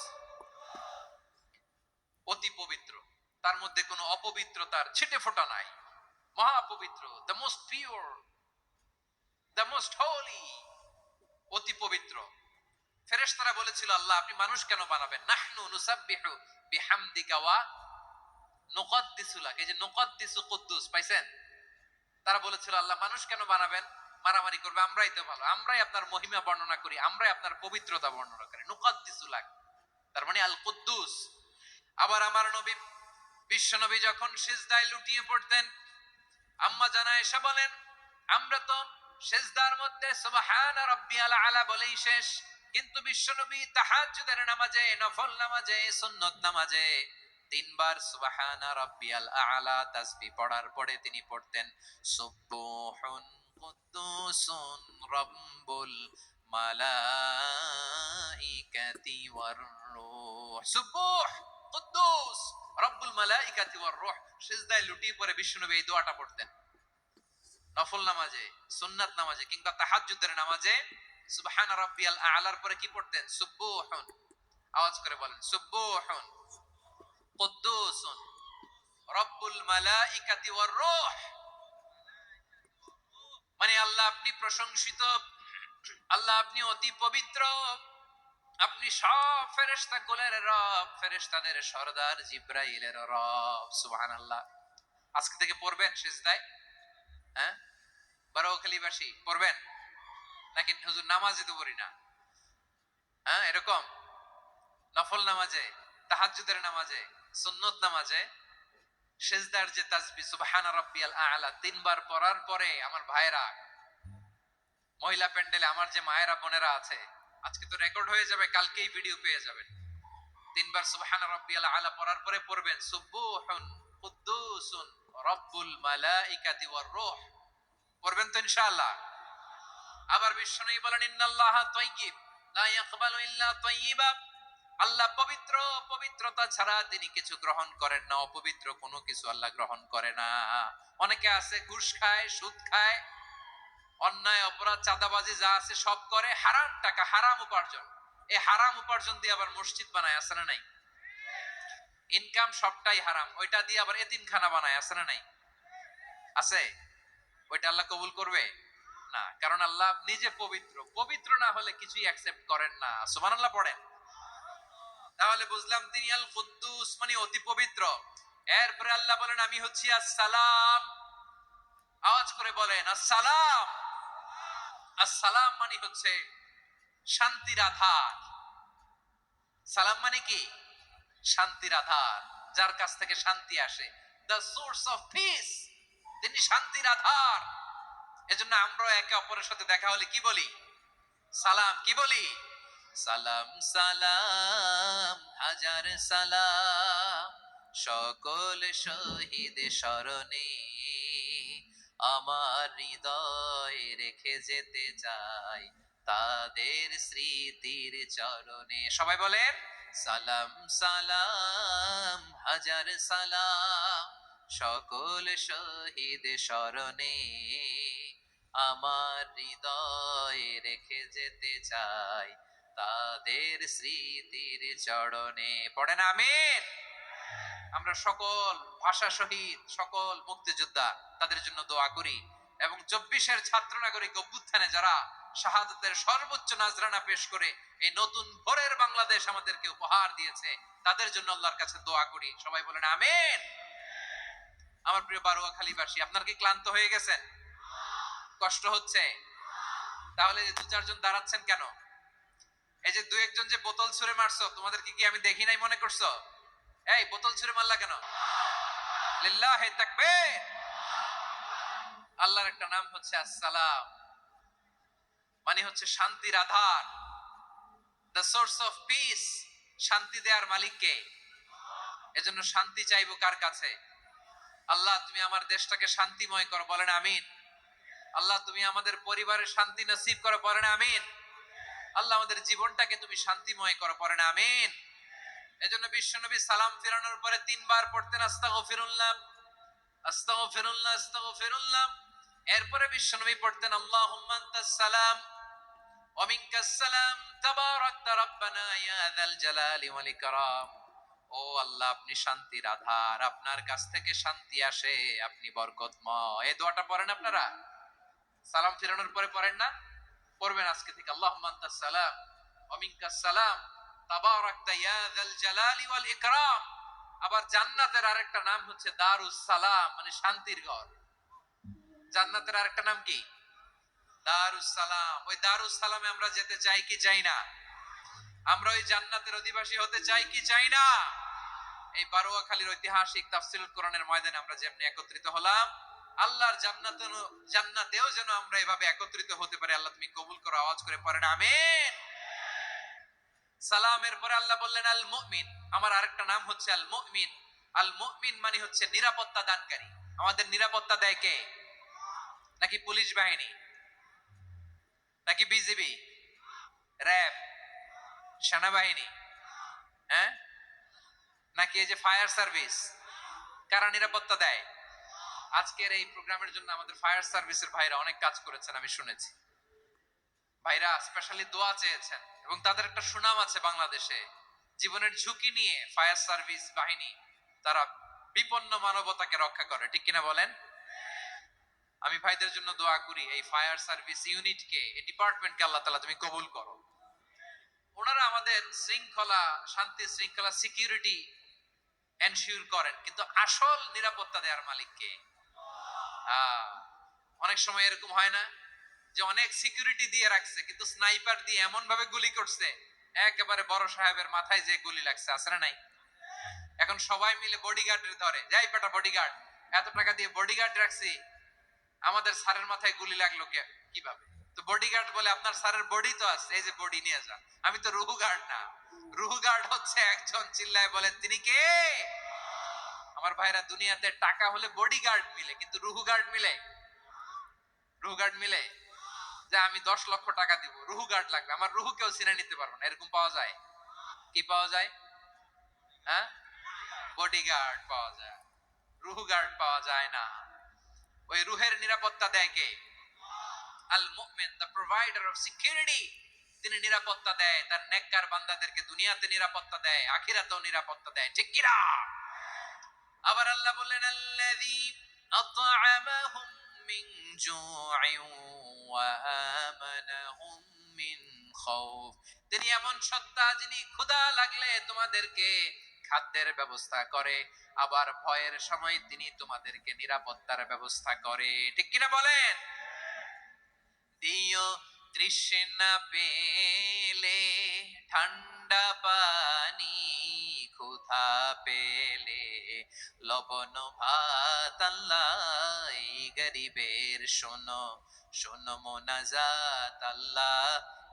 [SPEAKER 1] অতি পবিত্র, তার মধ্যে কোনো অপবিত্রতার ছিটে ফোঁটা নাই, মহা পবিত্র, the most pure, the most Holi, অতি পবিত্র। ফেরেশতারা বলেছিল আল্লাহ আপনি মানুষ কেন বানাবেন? নাহনু নুসাব্বিহু বিহামদিকা ওয়া নুকদ্দিসু লাক, এই যে নুকদ্দিসু কুদ্দুস পাইছেন? তারা বলেছিল আল্লাহ মানুষ কেন বানাবেন? মারামারি করবে, আমরাই তো ভালো, আমরাই আপনার মহিমা বর্ণনা করি, আমরাই আপনার পবিত্রতা বর্ণনা করি। নুকদ্দিসু লাক, তার মানে আল কুদ্দুস। আবার আমার নবী, বিশ্ব নবী যখন সিজদায় লুটিয়ে পড়তেন, আম্মা জানা এসে বলেন আমরা তো সিজদার মধ্যে সুবহানা রাব্বিয়াল আলা বলেই শেষ, কিন্তু বিশ্বনবী তাহাজ্জুদের নামাজে, নফল নামাজে, সুন্নত নামাজে 3 বার সুবহানা রাব্বিয়াল আলা তাসবিহ পড়ার পরে তিনি পড়তেন সুবহুন কুদ্দুসুন রাব্বুল মালাইকাতি ওয়ার রূহ, সুবহ কুদ্দুস রব্বুল মালাইকাতি ওয়ার রূহ। সিজদায় লুটিয়ে পড়ে বিশ্বনবী এই দোয়াটা পড়তেন। নফল নামাজে, সুন্নাত নামাজে কিংবা তাহাজ্জুদের নামাজে সুবহান রাব্বিয়াল আ'লার পরে কি পড়তেন? সুবহুন, আওয়াজ করে বলেন সুবহুন কুদ্দুসুন রব্বুল মালাইকাতি ওয়ার রূহ। মানে আল্লাহ আপনি প্রশংসিত, আল্লাহ আপনি অতি পবিত্র, আপনি সব ফেরেশতা কুলের রব, ফেরেশতাদের সরদার জিবরাইলের রব। সুবহানাল্লাহ। আজকে থেকে পড়বেন সিজদায়? হ্যাঁ, বারোখালীবাসী পড়বেন নাকি হুজুর নামাজে তো পড়ি না? হ্যাঁ, এরকম নফল নামাজে, তাহাজ্জুদের নামাজে, সুন্নত নামাজে সিজদার যে তাসবিহ সুবহানা রাব্বিয়াল আ'লা 3 বার পড়ার পরে আমার ভাইরা, মহিলা প্যান্ডেলে আমার যে মায়েরা বোনেরা আছে, আজকে তো রেকর্ড হয়ে যাবে, কালকেই ভিডিও পেয়ে যাবেন। 3 বার সুবহানা রাব্বিয়াল আ'লা পড়ার পরে পড়বেন সুবহুন কুদ্দুসুন রব্বুল মালাইকাতি ওয়ার রূহ। পড়বেন তো ইনশাআল্লাহ? আবার বিশ্বনবী বলেন ইন্নাল্লাহা তাইয়্যিব লা ইয়াকবালু ইল্লা তাইয়্যিবা, আল্লাহ পবিত্র, পবিত্রতা ছাড়া তিনি কিছু গ্রহণ করেন না, অপবিত্র কোনো কিছু আল্লাহ গ্রহণ করে না। অনেকে আছে ঘুষ খায়, সুদ খায়, অন্যায় অপরাধ চাঁদাবাজি যা আছে সব করে, হারাম টাকা, হারাম উপার্জন, এই হারাম উপার্জন দিয়ে আবার মসজিদ বানায়, আছে না নাই? ইনকাম সবটাই হারাম, ওইটা দিয়ে আবার এতিমখানা বানায়, আছে না নাই? আছে। ওইটা আল্লাহ কবুল করবে না, কারণ আল্লাহ নিজে পবিত্র, পবিত্র না হলে কিছুই অ্যাকসেপ্ট করেন না। সুবহানাল্লাহ পড়েন। তাহলে বুঝলাম তিনি আল কুদ্দুস মানে অতি পবিত্র। এরপরে আল্লাহ বলেন আমি হচ্ছি আসসালাম, আওয়াজ করে বলেন আসসালাম। আসসালাম মানে হচ্ছে শান্তির আধার। সালাম মানে কি? শান্তির আধার, যার কাছ থেকে শান্তি আসে, দ্য সোর্স অফ পিস, তিনি শান্তির আধার। এজন্য আমরা একে অপরের সাথে দেখা হলে কি বলি? সালাম। কি বলি? সালাম সালাম হাজার সালাম সকল শহীদ স্মরণে আমার হৃদয় রেখে যেতে চাই তাদের স্মৃতির চরণে। সবাই বলেন সালাম সালাম হাজার সালাম সকল শহীদ স্মরণে আমার হৃদয় রেখে যেতে চাই তাদের স্মৃতির চরণে। পড়েন আমিন। আমরা সকল ভাষা শহীদ, সকল মুক্তিযোদ্ধা তাদের জন্য দোয়া করি এবং 24-এর ছাত্র নাগরিক অভ্যুত্থানে যারা শাহাদাতের সর্বোচ্চ নাজরানা পেশ করে এই নতুন ভোরের বাংলাদেশ আমাদেরকে উপহার দিয়েছে তাদের জন্য আল্লাহর কাছে দোয়া করি। সবাই বলেন আমিন। আমার প্রিয় বারোয়াখালীবাসী, আপনার কি ক্লান্ত হয়ে গেছেন? কষ্ট হচ্ছে? তাহলে দু চারজন দাঁড়াচ্ছেন কেন? এই যে দু একজন যে বোতল ছুঁড়ে মারছো, তোমাদেরকে কি আমি দেখি নাই মনে করছো? এই বোতল ছুঁড়ে মারলা কেন? লিল্লাহি তাকবীর। আল্লাহর একটা নাম হচ্ছে আসসালাম, মানে হচ্ছে শান্তির আধার, দ্য সোর্স অফ পিস। শান্তি দেওয়ার মালিক কে? এজন্য শান্তি চাইবো কার কাছে? আল্লাহ তুমি আমার দেশটাকে শান্তিময় করো, বলেন আমিন। আল্লাহ তুমি আমাদের পরিবারের শান্তি নসিব করো, বলেন আমিন। আল্লাহ আমাদের জীবনটাকে তুমি শান্তিময় করো, পড়েন আমিন। এজন্য বিশ্বনবী সালাম ফিরানোর পরে 3 বার পড়তেন আস্তাগফিরুল্লাহ আস্তাগফিরুল্লাহ আস্তাগফিরুল্লাহ। এরপরে বিশ্বনবী পড়তেন আল্লাহুম্মা আনতাস সালাম ওয়া মিনকাস সালাম তাবারাকতা রাব্বানা ইয়া যাল জালালি ওয়াল ইকরাম। ও আল্লাহ আপনি শান্তির আধার, আপনার কাছ থেকে শান্তি আসে, আপনি বরকতময়। এই দোয়াটা পড়েন আপনারা সালাম ফিরানোর পরে, পড়েন না? পড়বেন আজকে থেকে আল্লাহুম্মা আনতাস সালাম ওয়া মিনকাস সালাম তাবারাকতা ইয়া যাল জালালি ওয়াল ইকরাম। আবার জান্নাতের আরেকটা নাম হচ্ছে দারুস সালাম, মানে শান্তির ঘর। জান্নাতের আরেকটা নাম কি? দারুস সালাম। ওই দারুস সালামে আমরা যেতে চাই কি চাই না? আমরা ওই জান্নাতের অধিবাসী হতে চাই কি চাই না? এই বারোয়াখালীর ঐতিহাসিক তাফসীরুল কোরআনের ময়দানে আমরা যেমনি একত্রিত হলাম, আল্লাহর জান্নাতেও যেন আমরা এভাবে একত্রিত হতে পারি। আল্লাহ তুমি কবুল করো। আওয়াজ করে পড়েন আমিন। সালামের পরে আল্লাহ বললেন আল মুমিন। আমার আরেকটা নাম হচ্ছে আল মুমিন। আল মুমিন মানে হচ্ছে নিরাপত্তা দানকারী। আমাদের নিরাপত্তা দেয় কে? নাকি পুলিশ বাহিনী, নাকি বিজিবি, র‍্যাব, সেনাবাহিনী, হ্যাঁ, নাকি এই যে ফায়ার সার্ভিস? কারা নিরাপত্তা দেয়? আজকের এই প্রোগ্রামের জন্য আমাদের ফায়ার সার্ভিসের ভাইরা অনেক কাজ করেছেন, আমি শুনেছি। ভাইরা স্পেশালি দোয়া চেয়েছেন এবং তাদের একটা সুনাম আছে বাংলাদেশে। জীবনের ঝুঁকি নিয়ে ফায়ার সার্ভিস বাহিনী তারা বিপন্ন মানবতাকে রক্ষা করে, ঠিক কিনা বলেন? আমি ভাইদের জন্য দোয়া করি, এই ফায়ার সার্ভিস ইউনিটকে, এই ডিপার্টমেন্টকে আল্লাহ তাআলা তুমি কবুল করো। ওনারা আমাদের শৃঙ্খলা, শান্তি শৃঙ্খলা, সিকিউরিটি এনশিওর করেন, কিন্তু আসল নিরাপত্তা দেওয়ার মালিক কে? অনেক সময় এরকম হয় না যে অনেক সিকিউরিটি দিয়ে রাখছে কিন্তু স্নাইপার দিয়ে এমন ভাবে গুলি করছে একেবারে বড় সাহেবের মাথায় যে গুলি লাগছে, আছে না নাই? এখন সবাই মিলে বডিগার্ডের ধরে, যাই বেটা বডিগার্ড, এত টাকা দিয়ে বডিগার্ড রাখছি, আমাদের স্যারের মাথায় গুলি লাগলো কিভাবে? তো বডিগার্ড বলে আপনার স্যারের বডি তো আছে, এই যে বডি নিয়ে যান। আমি তো রুহু গার্ড না। রুহু গার্ড হচ্ছে একজন, চিল্লায় বলেন তিনি কে? আমার ভাইরা, দুনিয়াতে টাকা হলে বডিগার্ড মিলে, কিন্তু রুহু গার্ড মিলে? রুহু গার্ড মিলে? যে আমি 10 লক্ষ টাকা দিব, রুহু গার্ড লাগবে, আমার রুহু কেউ ছিনে নিতে পারবে না, এরকম পাওয়া যায়? কি পাওয়া যায়? হ্যাঁ, বডিগার্ড পাওয়া যায়, রুহু গার্ড পাওয়া যায় না। ওই রুহের নিরাপত্তা দেয় কে? আল মুমিন, দ্য প্রোভাইডার অফ সিকিউরিটি। তিনি নিরাপত্তা দেয় তার নেককার বান্দাদেরকে, দুনিয়াতে নিরাপত্তা দেয়, আখিরাতেও নিরাপত্তা দেয়, ঠিক কি না? আবার আল্লাহ বললেন আল্লাযী আত'আমাহুম মিন জু'ইন ওয়া আমানাহুম মিন খাউফ। তিনি এমন সত্তা যিনি ক্ষুধা লাগলে তোমাদেরকে খাদ্যের ব্যবস্থা করে, আবার ভয়ের সময় তিনি তোমাদেরকে নিরাপত্তার ব্যবস্থা করে, ঠিক কিনা বলেন? দিও তৃষ্ণা পেলে ঠান্ডা পানি, ক্ষুধা পেলে লবণ ভাত, আল্লাহ এই গরিবের শোনো শোনো মোনাজাত, আল্লাহ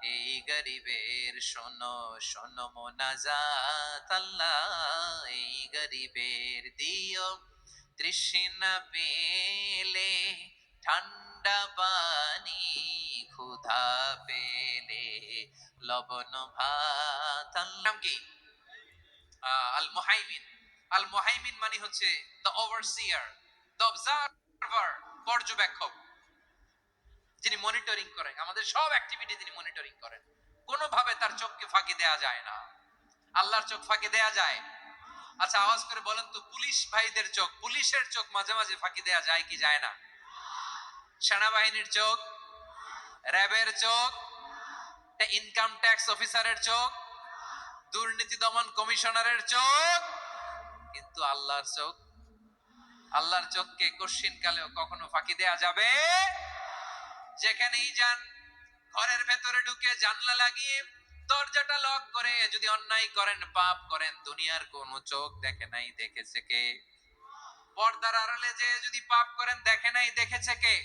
[SPEAKER 1] এই গরিবের শোনো শোনো মোনাজাত আল্লাহ, এই গরিবের দিও তৃষ্ণা পেলে ঠান্ডা পানি, ক্ষুধা পেলে লবণ ভাত। আল্লাহ নাম কি? আল মুহাইমিন। আল মুহাইমিন মানে হচ্ছে দ্য ওভারসিয়ার, দ্য অবজারভার, পর্যবেক্ষক, যিনি মনিটরিং করেন আমাদের সব অ্যাক্টিভিটি, তিনি মনিটরিং করেন। কোনোভাবে তার চোখকে ফাঁকি দেয়া যায় না। আল্লাহর চোখ ফাঁকি দেয়া যায়? আচ্ছা আওয়াজ করে বলেন তো, পুলিশ ভাইদের চোখ, পুলিশের চোখ মাঝে মাঝে ফাঁকি দেয়া যায় কি যায় না? সেনাবাহিনীর চোখ, র্যাবের চোখ, ইনকাম ট্যাক্স অফিসারের চোখ, দুর্নীতি দমন কমিশনারের চোখ, কিন্তু আল্লাহর চোখ, আল্লাহর চোখকে কশ্চিন কালেও কখনো ফাঁকি দেয়া যাবে? যেখানেই যান, ঘরের ভেতরে ঢুকে জানলা লাগিয়ে দরজাটা লক করে যদি অন্যায় করেন, পাপ করেন, দুনিয়ার কোন চোখ দেখে নাই দেখেছে কে? পর্দার আড়ালে যে যদি পাপ করেন, দেখে নাই দেখেছে কে?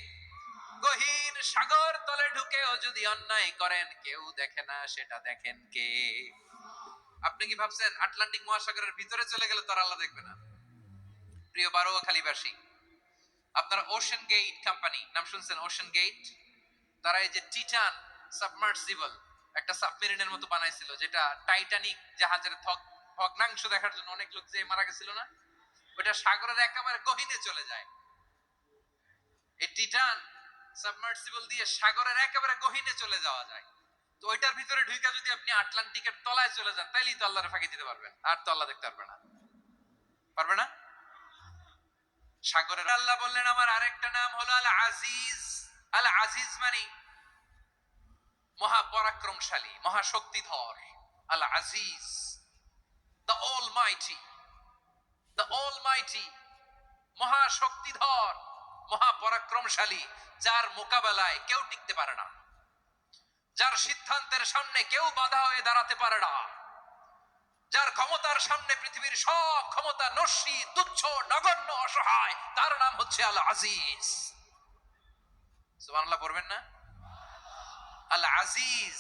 [SPEAKER 1] গহীন সাগর তলে ঢুকেও যদি অন্যায় করেন, কেউ দেখে না, সেটা দেখেন কে? আপনি কি ভাবছেন আটলান্টিক মহাসাগরের ভিতরে চলে গেলে তার আল্লাহ দেখবে না? প্রিয় বারোয়াখালীবাসী, আপনারা ওশেন গেট কোম্পানি নাম শুনছেন? ওশেন গেট, তারা এই যে টিটান সাবমার্সিবল একটা সাবমেরিনের মতো বানাইছিল, যেটা টাইটানিক জাহাজের ভগ্নাংশ দেখার জন্য অনেক লোক যে মারা গেছিল না, ওটা সাগরের একেবারে গহীনে চলে যায়। এই টিটান সাবমার্সিবল দিয়ে সাগরের একেবারে গহীনে চলে যাওয়া যায়। তো ওইটার ভিতরে ঢুইকা যদি আপনি আটলান্টিকের তলায় চলে যান, তাইলেই তো আল্লাহর ফাঁকি দিতে পারবেন, আর তো আল্লাহ দেখতে পারবে না। পারবে না? সাগরের আল্লাহ বললেন আমার আরেকটা নাম হলো আল আজিজ। আল আজিজ মানে মহাপরাক্রমশালী, মহাশক্তিধর। আল আজিজ, দ্য অলমাইটি, দ্য অলমাইটি, মহাশক্তিধর, মহাপরাক্রমশালী, যার মোকাবেলায় কেউ টিকতে পারে না, যার সিদ্ধান্তের সামনে কেউ বাধা হয়ে দাঁড়াতে পারে না, যার ক্ষমতার সামনে পৃথিবীর সব ক্ষমতা নস্যি, তুচ্ছ, নগণ্য, অসহায়, তার নাম হচ্ছে আল আজিজ। সুবহানাল্লাহ পড়বেন না? আল আজিজ,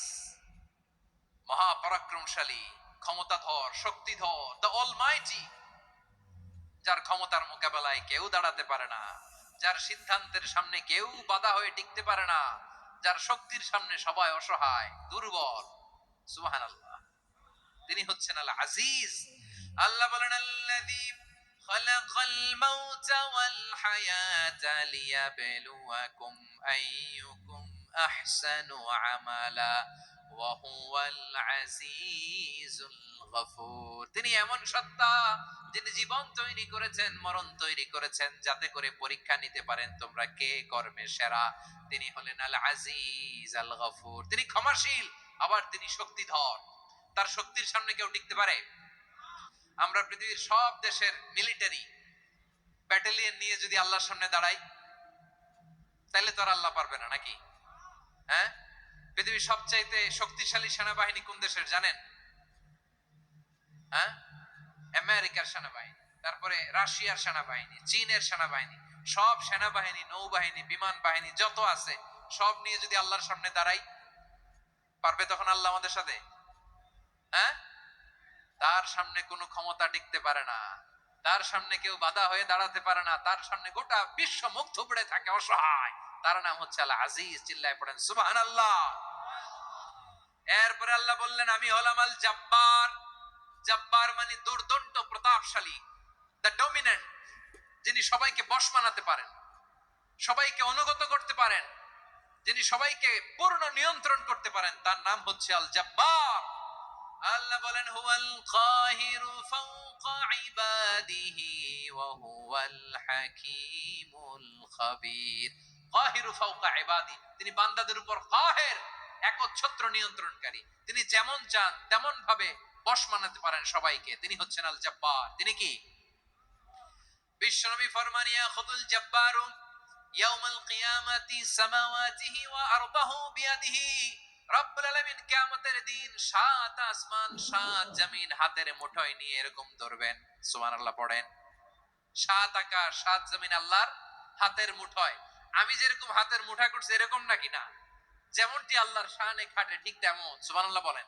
[SPEAKER 1] মহাপরাক্রমশালী, ক্ষমতাধর, শক্তিধর, দ্য অলমাইটি, যার ক্ষমতার মোকাবেলায় কেউ দাঁড়াতে পারে না, যার সিদ্ধান্তের সামনে কেউ বাধা হয়ে টিকতে পারে না, যার শক্তির সামনে সবাই অসহায়, দুর্বল। সুবহানাল্লাহ, তিনি হচ্ছেন আল আজিজ। আল্লাহ বলেন আল্লাযী খালাকাল মাউতা ওয়াল হায়াতা লিয়াবলুয়াকুম আইয়ুকুম আহসানু আমালা ওয়া হুয়াল আজিজুল গফুর। তিনি এমন সত্তা, যিনি জীবন তৈরি করেছেন, মরণ তৈরি করেছেন, যাতে করে পরীক্ষা নিতে পারেন তোমরা কে কর্মে সেরা। তিনি হলেন আল আজিজ আল গফুর। তিনি ক্ষমাশীল, আবার তিনি শক্তিধর। তার শক্তির সামনে কেউ টিকতে পারে? আমরা পৃথিবীর সব দেশের মিলিটারি ব্যাটালিয়ন নিয়ে যদি আল্লাহর সামনে দাঁড়াই, তাহলে তো আর আল্লাহ পারবে না নাকি? হ্যাঁ, পৃথিবীর সবচাইতে শক্তিশালী সেনাবাহিনী কোন দেশের জানেন? হ্যাঁ, আমেরিকার সেনাবাহিনী, তারপরে রাশিয়ার সেনাবাহিনী, চীনের সেনাবাহিনী, সব সেনাবাহিনী, নৌবাহিনী, বিমান বাহিনী যত আছে, সব নিয়ে যদি আল্লাহর সামনে দাঁড়াই, পারবে তখন আল্লাহ আমাদের সাথে? হ্যাঁ, তার সামনে কোনো ক্ষমতা টিকতে পারে না, তার সামনে কেউ বাধা হয়ে দাঁড়াতে পারে না, তার সামনে গোটা বিশ্ব মুগ্ধ পড়ে থাকে, অসহায়। তার নাম হচ্ছে আল আজিজ। চিল্লায় পড়েন সুবহানাল্লাহ। এরপরে আল্লাহ বললেন আমি হলাম আল জব্বার। জব্বার মানে দুর্দণ্ড, প্রতাপশালী, দ্য ডমিনেন্ট, যিনি সবাইকে বশ মানাতে পারেন, সবাইকে অনুগত করতে পারেন, যিনি সবাইকে পূর্ণ নিয়ন্ত্রণ করতে পারেন, তার নাম হচ্ছে আল জব্বার। আল্লাহ বলেন হুয়াল কাহিরু ফাওকা ইবাদিহি ওয়া হুয়াল হাকীমুল খাবীর। কাহিরু ফাওকা ইবাদি, তিনি বান্দাদের উপর কাহের, একচ্ছত্র নিয়ন্ত্রণকারী। তিনি যেমন চান তেমন ভাবে বশ মানাতে পারেন সবাইকে। তিনি হচ্ছেন আল জব্বার। তিনি কি? বিশ্বনবী ফরমান ইয়াখুদুল জব্বারু ইয়াউমাল কিয়ামাতি সামাওয়াতিহি ওয়া আরদাহু বিয়াদিহি। রব্বুল আলামিন কিয়ামতের দিন সাত আসমান সাত জমিন হাতের মুঠোয় নিয়ে এরকম ধরবেন। সুবহানাল্লাহ পড়েন। সাত আকাশ সাত জমিন আল্লাহর হাতের মুঠোয়। আমি যেরকম হাতের মুঠা করছি এরকম নাকি? না, যেমনটি আল্লাহর শানে খাটে ঠিক তেমন। সুবহানাল্লাহ বলেন।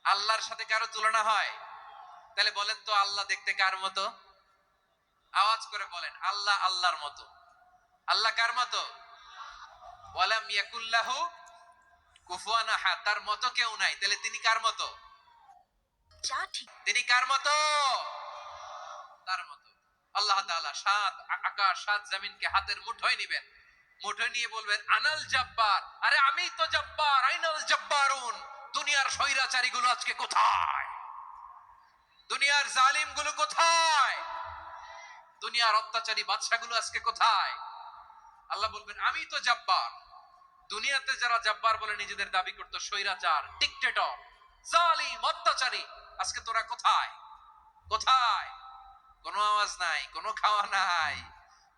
[SPEAKER 1] আল্লাহর সাথে কারো তুলনা হয়? তাহলে বলেন তো আল্লাহ দেখতে কার মতো? আওয়াজ করে বলেন, আল্লাহ আল্লাহর মতো। আল্লাহ কার মতো? ওয়ালাম ইয়াকুল্লাহু কুফুয়ান আহাদ, তার মতো কেউ নাই। তাহলে তিনি কার মতো? যা ঠিক। তিনি কার মতো? তার মতো। আল্লাহ তাআলা সাত আকাশ সাত জমিনকে হাতের মুঠোয় নিবেন, মুঠোয় নিয়ে বলবেন আনাল জব্বার। আরে আমি তো জব্বার, আইনাল জব্বারুন। দুনিয়ার স্বৈরাচারী গুলো আজকে কোথায়? দুনিয়ার জালিম গুলো কোথায়? দুনিয়ার অত্যাচারী বাদশা গুলো আজকে কোথায়? আল্লাহ বলবেন আমি তো জব্বার। দুনিয়াতে যারা জব্বার বলে নিজেদের দাবি করতো, স্বৈরাচার, ডিক্টেটর, জালিম, অত্যাচারী, আজকে তোরা কোথায়? কোথায়? কোনো আওয়াজ নাই, কোনো খাওয়া নাই,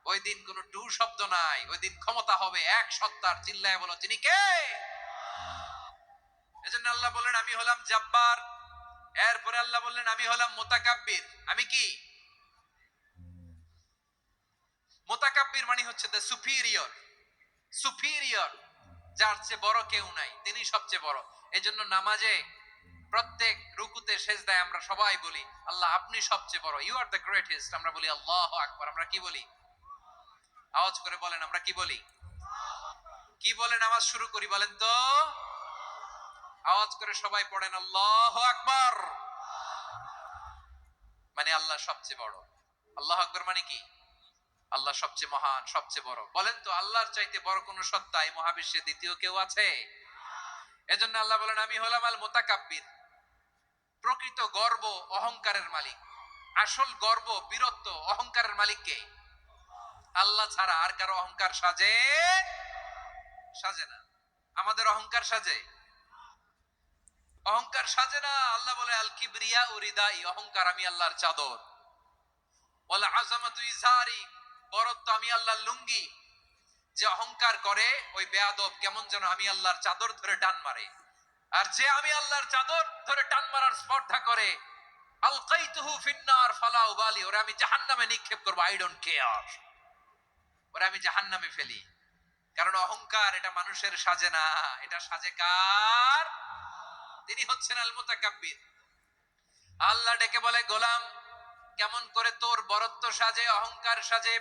[SPEAKER 1] ওই দিন কোনো টু শব্দ নাই। ওই দিন ক্ষমতা হবে এক সত্তার। চিল্লায় বলো তিনি কে? এজন্য আল্লাহ বললেন আমি হলাম জব্বার। এরপরে আল্লাহ বললেন আমি হলাম মুতাকাব্বির। আমি কি? মুতাকাব্বির মানে হচ্ছে দ্য সুপিরিয়র। সুপিরিয়র, যার চেয়ে বড় কেউ নাই, তিনি সবচেয়ে বড়। এজন্য নামাজে প্রত্যেক রুকুতে সেজদায় আমরা সবাই বলি আল্লাহ আপনি সবচেয়ে বড়, ইউ আর দ্য গ্রেটেস্ট। আমরা বলি আল্লাহু আকবার। আমরা কি বলি? আওয়াজ করে বলেন আমরা কি বলি? কি বলে নামাজ শুরু করি বলেন তো? আওয়াজ করে সবাই পড়েন আল্লাহু আকবার। মানে আল্লাহ সবচেয়ে বড়। আল্লাহু আকবার মানে কি? আল্লাহ সবচেয়ে মহান, সবচেয়ে বড়। বলেন তো আল্লাহর চাইতে বড় কোন সত্তা এই মহাবিশ্বে দ্বিতীয় কেউ আছে? এজন্য আল্লাহ বলেন আমি হলাম আল মুতাকাব্বির। প্রকৃত গর্ব অহংকারের মালিক। আসল গর্ব, বীরত্ব, অহংকারের মালিক কে? আল্লাহ ছাড়া আর কারো অহংকার সাজে? সাজে না। আমাদের অহংকার সাজে? অহংকার সাজে না। আল্লাহ বলে আল কিবরিয়া উরিদাই, অহংকার আমি আল্লাহর চাদর। ওয়াল আযামাতু ইজারি, বরত্ব আমি আল্লাহর লুঙ্গি। যে অহংকার করে ওই বেয়াদব কেমন যেন আমি আল্লাহর চাদর ধরে টান মারে। আর যে আমি আল্লাহর চাদর ধরে টান মারার স্পর্ধা করে, আলকাইতুহু ফিন্নার ফালা উবালি, ওরে আমি জাহান্নামে নিক্ষেপ করব, আই ডোন্ট কেয়ার। ওরে আমি জাহান্নামে ফেলি। কারণ অহংকার এটা মানুষের সাজে না, এটা সাজে কার? তিনি হচ্ছেন আল মুতাকাব্বির। আল্লাহ ডেকে বলে গোলাম কেমন করে তোর বরত্ব সাজে, অহংকার সাজে?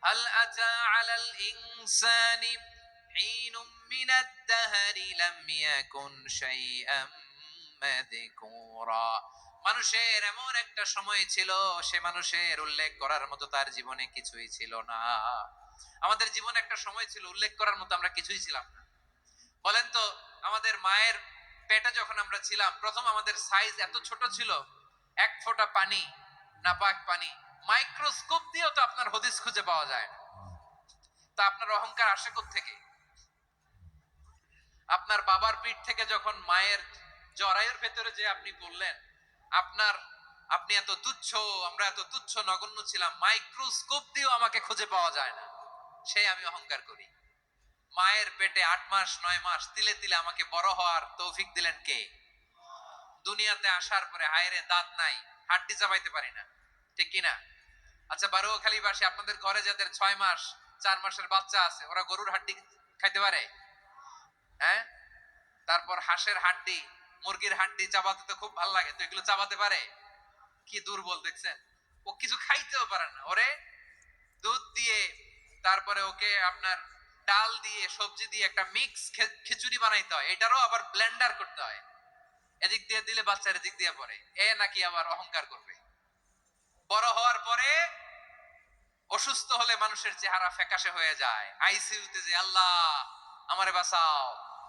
[SPEAKER 1] হাল আতা আলাল ইনসানি হিনুম মিনাদ দাহরি লাম ইয়াকুন শাইআম মাযকুরা। মানুষের এমন একটা সময় ছিল, সে মানুষের উল্লেখ করার মতো তার জীবনে কিছুই ছিল না। আমাদের জীবনে একটা সময় ছিল উল্লেখ করার মতো আমরা কিছুই ছিলাম না। বলেন তো আমাদের মায়ের পেটে যখন আমরা ছিলাম, প্রথম আমাদের সাইজ এত ছোট ছিল, এক ফোঁটা পানি, নাপাক পানি, মাইক্রোস্কোপ দিয়েও তো আপনার হদিস খুঁজে পাওয়া যায় না। তা আপনার অহংকার আসে কোত্থেকে? আপনার বাবার পিঠ থেকে যখন মায়ের জরায়ুর ভেতরে যে আপনি বললেন আপনার, আপনি এত তুচ্ছ, আমরা এত তুচ্ছ নগণ্য ছিলাম, মাইক্রোস্কোপ দিয়েও আমাকে খুঁজে পাওয়া যায় না, সেই আমি অহংকার করি। মায়ের পেটে 8 মাস 9 মাস তিলে তিলে আমাকে বড় হওয়ার তৌফিক দিলেন কে? দুনিয়াতে আসার পরে হায়রে দাঁত নাই, হাড্ডি চাবাইতে পারি না, ঠিক কিনা? আচ্ছা বারোখালীবাসী, আপনাদের ঘরে যাদের 6 মাস 4 মাসের বাচ্চা আছে, ওরা গরুর হাড্ডি খাইতে পারে? হ্যাঁ। তারপর হাঁসের হাড্ডি, মুরগির হাড্ডি চাবাতে তো খুব ভালো লাগে, তো এগুলো চাবাতে পারে? কি দুর্বল দেখছেন, ও কিছু খাইতেও পারে না। ওরে দুধ দিয়ে, তারপরে ওকে আপনার ডাল দিয়ে সবজি দিয়ে একটা মিক্স খিচুড়ি বানাইতে হয়, এটারও আবার ব্লেন্ডার করতে হয়। এদিক দিয়ে দিলে বাচ্চার এদিক দিয়ে পড়ে, এ নাকি আবার অহংকার করবে। বড় হওয়ার পরে অসুস্থ হলে মানুষের চেহারা ফ্যাকাশে হয়ে যায়, আইসিইউতে যে আল্লাহ আমারে বাঁচাও।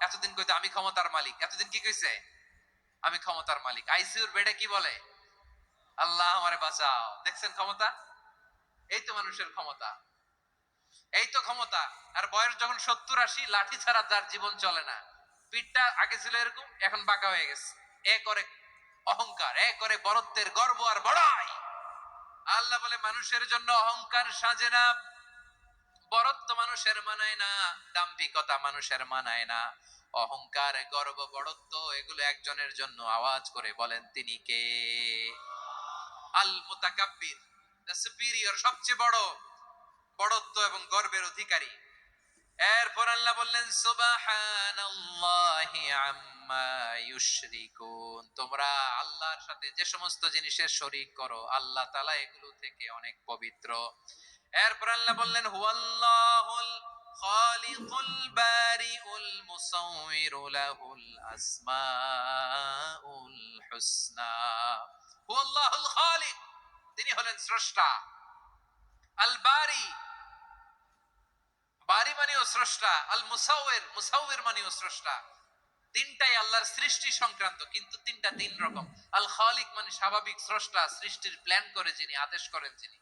[SPEAKER 1] এতদিন কইতে আমি ক্ষমতার মালিক, এতদিন কি কইছে? আমি ক্ষমতার মালিক। আইসিইউর বেডে কি বলে? আল্লাহ আমারে বাঁচাও। দেখছেন ক্ষমতা? এই তো মানুষের ক্ষমতা, এই তো ক্ষমতা। আর বয়স যখন 70-80, লাঠি ছাড়া যার জীবন চলে না। পিঠটা আগে ছিল এরকম, এখন বাঁকা হয়ে গেছে। এ করে অহংকার, এ করে বরত্বের গর্ব আর বড়াই। আল্লাহ বলে মানুষের জন্য অহংকার সাজে না, বরত্ব মানুষের মানায় না, দাম্ভিকতা মানুষের মানায় না। অহংকার, গর্ব, বড়ত্ব এগুলো একজনের জন্য। আওয়াজ করে বলেন তিনি কে? আল মুতাকাব্বির, দ্য সুপিরিয়র, সবচেয়ে বড়, বড়ত্ব এবং গর্বের অধিকারী। এরপর আল্লাহ বললেন সুবহানাল্লাহি আম্মা ইউশরিকুন, তোমরা আল্লাহর সাথে যে সমস্ত জিনিসের শরীক করো আল্লাহ তাআলা এগুলো থেকে অনেক পবিত্র। এরপর আল্লাহ বললেন হুয়াল্লাহুল খালিকুল বারিউল মুসাউবিরু লাহুল আসমাউল হুসনা। হুয়াল্লাহুল খালিক, তিনি হলেন স্রষ্টা। আল বারি, বারি মানেও স্রষ্টা। আল মুসাউবির, মুসাউবির মানেও স্রষ্টা। তিনটাই আল্লাহর সৃষ্টি সংক্রান্ত, কিন্তু তিনটা তিন রকম। আল খালিক মানে স্বাভাবিক স্রষ্টা, সৃষ্টির প্ল্যান করে যিনি, আদেশ করেন যিনি।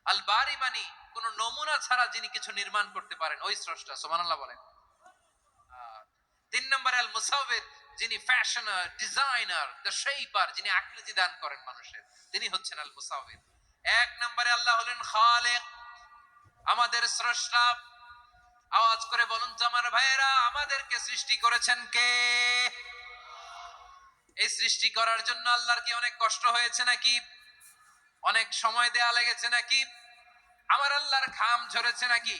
[SPEAKER 1] আল বারি মানে কোন নমুনা ছাড়া যিনি কিছু নির্মাণ করতে পারেন, ওই স্রষ্টা। সুবহানাল্লাহ বলেন। তিন নম্বরে আল মুসাউবির, যিনি ফ্যাশনার, ডিজাইনার, দ্য শেপার, যিনি আকৃতি দান করেন মানুষের, তিনি হচ্ছেন আল মুসাউবির। এক নম্বরে আল্লাহ হলেন খালিক, আমাদের স্রষ্টা। আওয়াজ করে বলুন তো আমার ভাইয়েরা, আমাদেরকে সৃষ্টি করেছেন কে? এই সৃষ্টি করার জন্য আল্লাহর কি অনেক কষ্ট হয়েছে নাকি? অনেক সময় দেয়া লেগেছে নাকি? আমার আল্লাহর ঘাম ঝরেছে নাকি?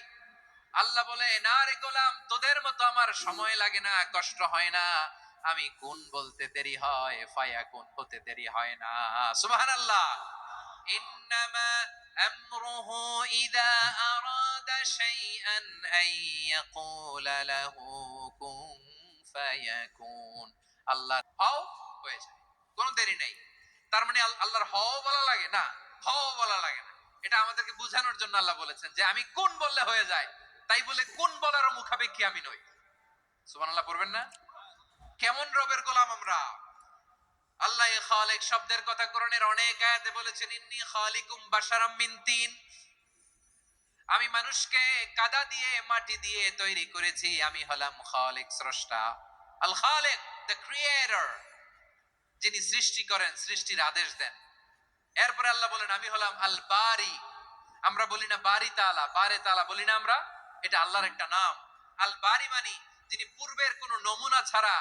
[SPEAKER 1] আল্লাহ বলে না রে গোলাম, তোদের মতো আমার সময় লাগে না, কষ্ট হয় না। আমি কোন বলতে দেরি হয়, ফায়াকুন হতে দেরি হয় না। সুবহানাল্লাহ। ইন্নামা আমরুহু ইযা আরাদা শাইআন আন ইয়াকুলা লাহু কুন ফায়াকুন। আল্লাহ হও, হয়ে যায়, কোনো দেরি নেই। তার মানে আল্লাহর হও বলা লাগে না, হও বলা লাগে না। এটা আমাদেরকে বোঝানোর জন্য আল্লাহ বলেছেন যে আমি কোন বললে হয়ে যায়, তাই বলে কোন বলারও মুখাপেক্ষী আমি নই। সুবহানাল্লাহ পড়বেন না? কেমন রবের গোলাম আমরা! আল্লাহ খালিক শব্দের কথা কোরআনের অনেক আয়াতে বলেছেন, ইন্নী খালিকুম বাশারাম মিন তিন, আমি মানুষকে কাদা দিয়ে মাটি দিয়ে তৈরি করেছি, আমি হলাম খালিক স্রষ্টা। আল খালিক, দ্য ক্রিয়েটর, যিনি সৃষ্টি করেন, সৃষ্টির আদেশ দেন। এরপরে আল্লাহ বলেন আমি হলাম আল বারি। আমরা বলি না বারি তাআলা, বারে তাআলা বলি না আমরা, এটা আল্লাহর একটা নাম। আল বারি মানে যিনি পূর্বের কোন নমুনা ছাড়া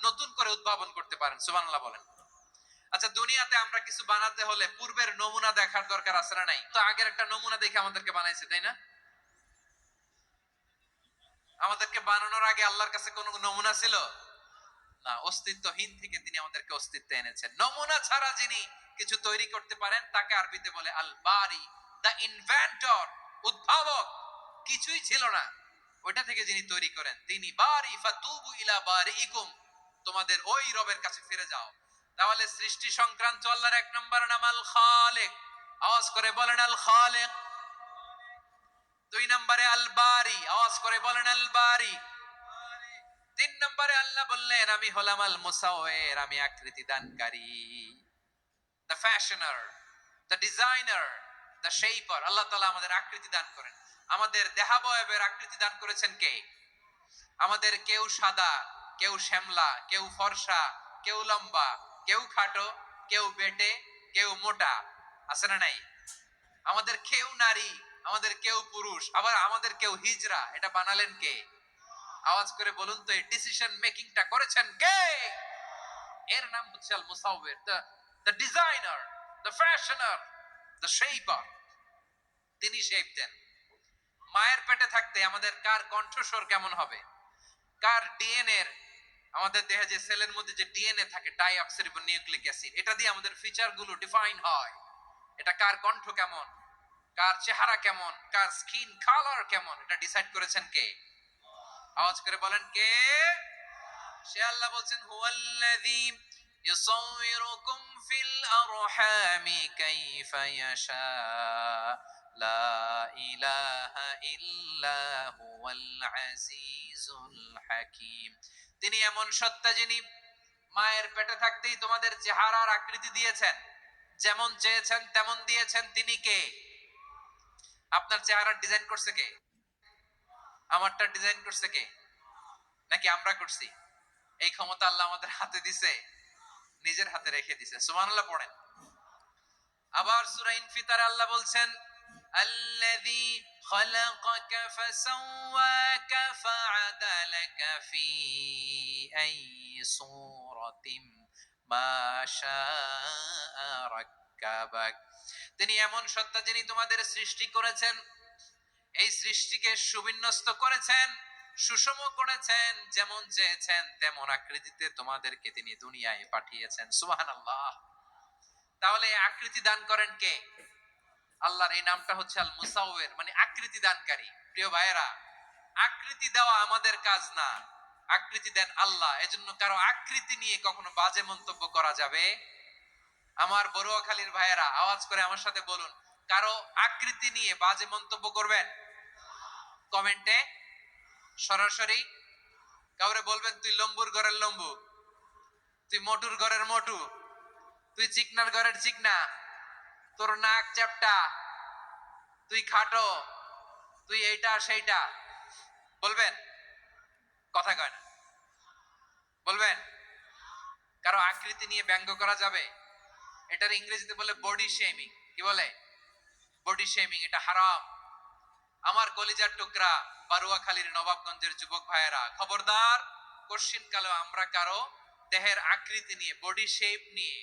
[SPEAKER 1] নতুন করে উদ্ভাবন করতে পারেন। সুবহানাল্লাহ বলেন। আচ্ছা, দুনিয়াতে আমরা কিছু বানাতে হলে পূর্বের নমুনা দেখার দরকার আছে না নাই? তো আগের একটা নমুনা দেখে আমাদেরকে বানাইছে, তাই না? আমাদেরকে বানানোর আগে আল্লাহর কাছে কোনো নমুনা ছিল না, অস্তিত্বহীন থেকে তিনি আমাদেরকে অস্তিত্বে এনেছেন। নমুনা ছাড়া যিনি কিছু তৈরি করতে পারেন তাকে আরবিতে বলে আল বারি, দা ইনভেন্টর, উদ্ভাবক। কিছুই ছিল না, ওইটা থেকে যিনি তৈরি করেন তিনি বারি। ফাতুবু ইলা বারিইকুম, তোমাদের ওই রবের কাছে ফিরে যাও। তাহলে সৃষ্টি সংক্রান্ত আল্লাহর এক নম্বর নাম আল খালিক। আওয়াজ করে বলেন আল খালিক। দুই নম্বরে আল বারি, আওয়াজ করে বলেন আল বারি। তিন নম্বরে আল্লাহ বললেন আমি হলাম আল মুসাওয়ির, আমি আকৃতি দানকারী, the fashioner, the designer, the shaper. Allah তাআলা আমাদের আকৃতি দান করেন। আমাদের দেহাবয়বের আকৃতি দান করেছেন কে? আমাদের কেউ সাদা, কেউ শ্যামলা, কেউ ফর্সা, কেউ লম্বা, কেউ খাটো, কেউ বেটে, কেউ মোটা, আছে না নাই? আমাদের কেউ নারী, আমাদের কেউ পুরুষ, আবার আমাদের কেউ হিজড়া। এটা বানালেন কে? আওয়াজ করে বলুন তো, এই ডিসিশন মেকিংটা করেছেন কে? এর নাম হচ্ছে আল মুসাউবির, the designer, the fashioner, the shaper. তিনি শেপ দেন। মায়ের পেটে থাকতে আমাদের কার কণ্ঠস্বর কেমন হবে, কার ডিএনএ, আমাদের দেহে যে সেলের মধ্যে যে ডিএনএ থাকে, ডাইঅক্সিরিবো নিউক্লিক অ্যাসিড, এটা দিয়ে আমাদের ফিচার গুলো ডিফাইন হয়। এটা কার কণ্ঠ কেমন, কার চেহারা কেমন, কার স্কিন কালার কেমন, এটা ডিসাইড করেছেন কে? আওয়াজ করে বলেন কে? সে আল্লাহ বলছেন হুয়াল্লাযী ইউসাউয়িরুকুম ফিল আরহামি কাইফা ইয়াশা লা ইলাহা ইল্লা হুয়াল আজিজুল হাকীম। তিনি এমন সত্তা যিনি মায়ের পেটে থাকতেই তোমাদের চেহারার আকৃতি দিয়েছেন, যেমন চেয়েছেন তেমন দিয়েছেন। তিনি কে? আপনার চেহারার ডিজাইন করছে কে? আমারটা ডিজাইন করছে কে? নাকি আমরা করছি? এই ক্ষমতা আল্লাহ আমাদের হাতে দিছে, নিজের হাতে রেখে দিছে। সুবহানাল্লাহ পড়েন। আবার সূরা ইনফিতারে আল্লাহ বলছেন আল্লাযী খালাকাকা ফাসাওয়াকা ফাআদালাকা ফি আইয়ি সূরাতিন মা শাআ রাক্কাবাক। তিনি এমন সত্তা যিনি তোমাদের সৃষ্টি করেছেন, এই সৃষ্টিকে সুবিন্যস্ত করেছেন সুষম করেছেন, যেমন চেয়েছেন তেমন আকৃতিতে তোমাদেরকে তিনি দুনিয়ায় পাঠিয়েছেন। সুবহানাল্লাহ। তাহলে এই আকৃতি দান করেন কে? আল্লাহর এই নামটা হচ্ছে আল মুসাউয়ের, মানে আকৃতি দানকারী। প্রিয় ভাইয়েরা, আকৃতি দেওয়া আমাদের কাজ না, আকৃতি দেন আল্লাহ। এজন্য কারো আকৃতি নিয়ে কখনো বাজে মন্তব্য করা যাবে? আমার বড়ুয়াখালীর ভাইয়েরা আওয়াজ করে আমার সাথে বলুন, কারো আকৃতি নিয়ে বাজে মন্তব্য করবেন? কমেন্টে সরাসরি কাউরে বলবেন তুই লম্বুর ঘরের লম্বু, তুই মোটুর ঘরের মোটু, তুই চিকনার ঘরের চিকনা, তোর নাক চ্যাপটা, তুই খাটো, তুই এইটা সেইটা বলবেন? কথা কয় না, বলবেন? কারো আকৃতি নিয়ে ব্যঙ্গ করা যাবে? এটার ইংরেজিতে বলে বডি শেমিং। কি বলে? Body shaming. এটা হারাম। আমার কলিজার টুকরা বারুয়াখালীর নবাবগঞ্জের যুবক ভাইয়েরা, খবরদার, কোশ্চিন কালে আমরা কারো দেহের আকৃতি নিয়ে, বডি শেপ নিয়ে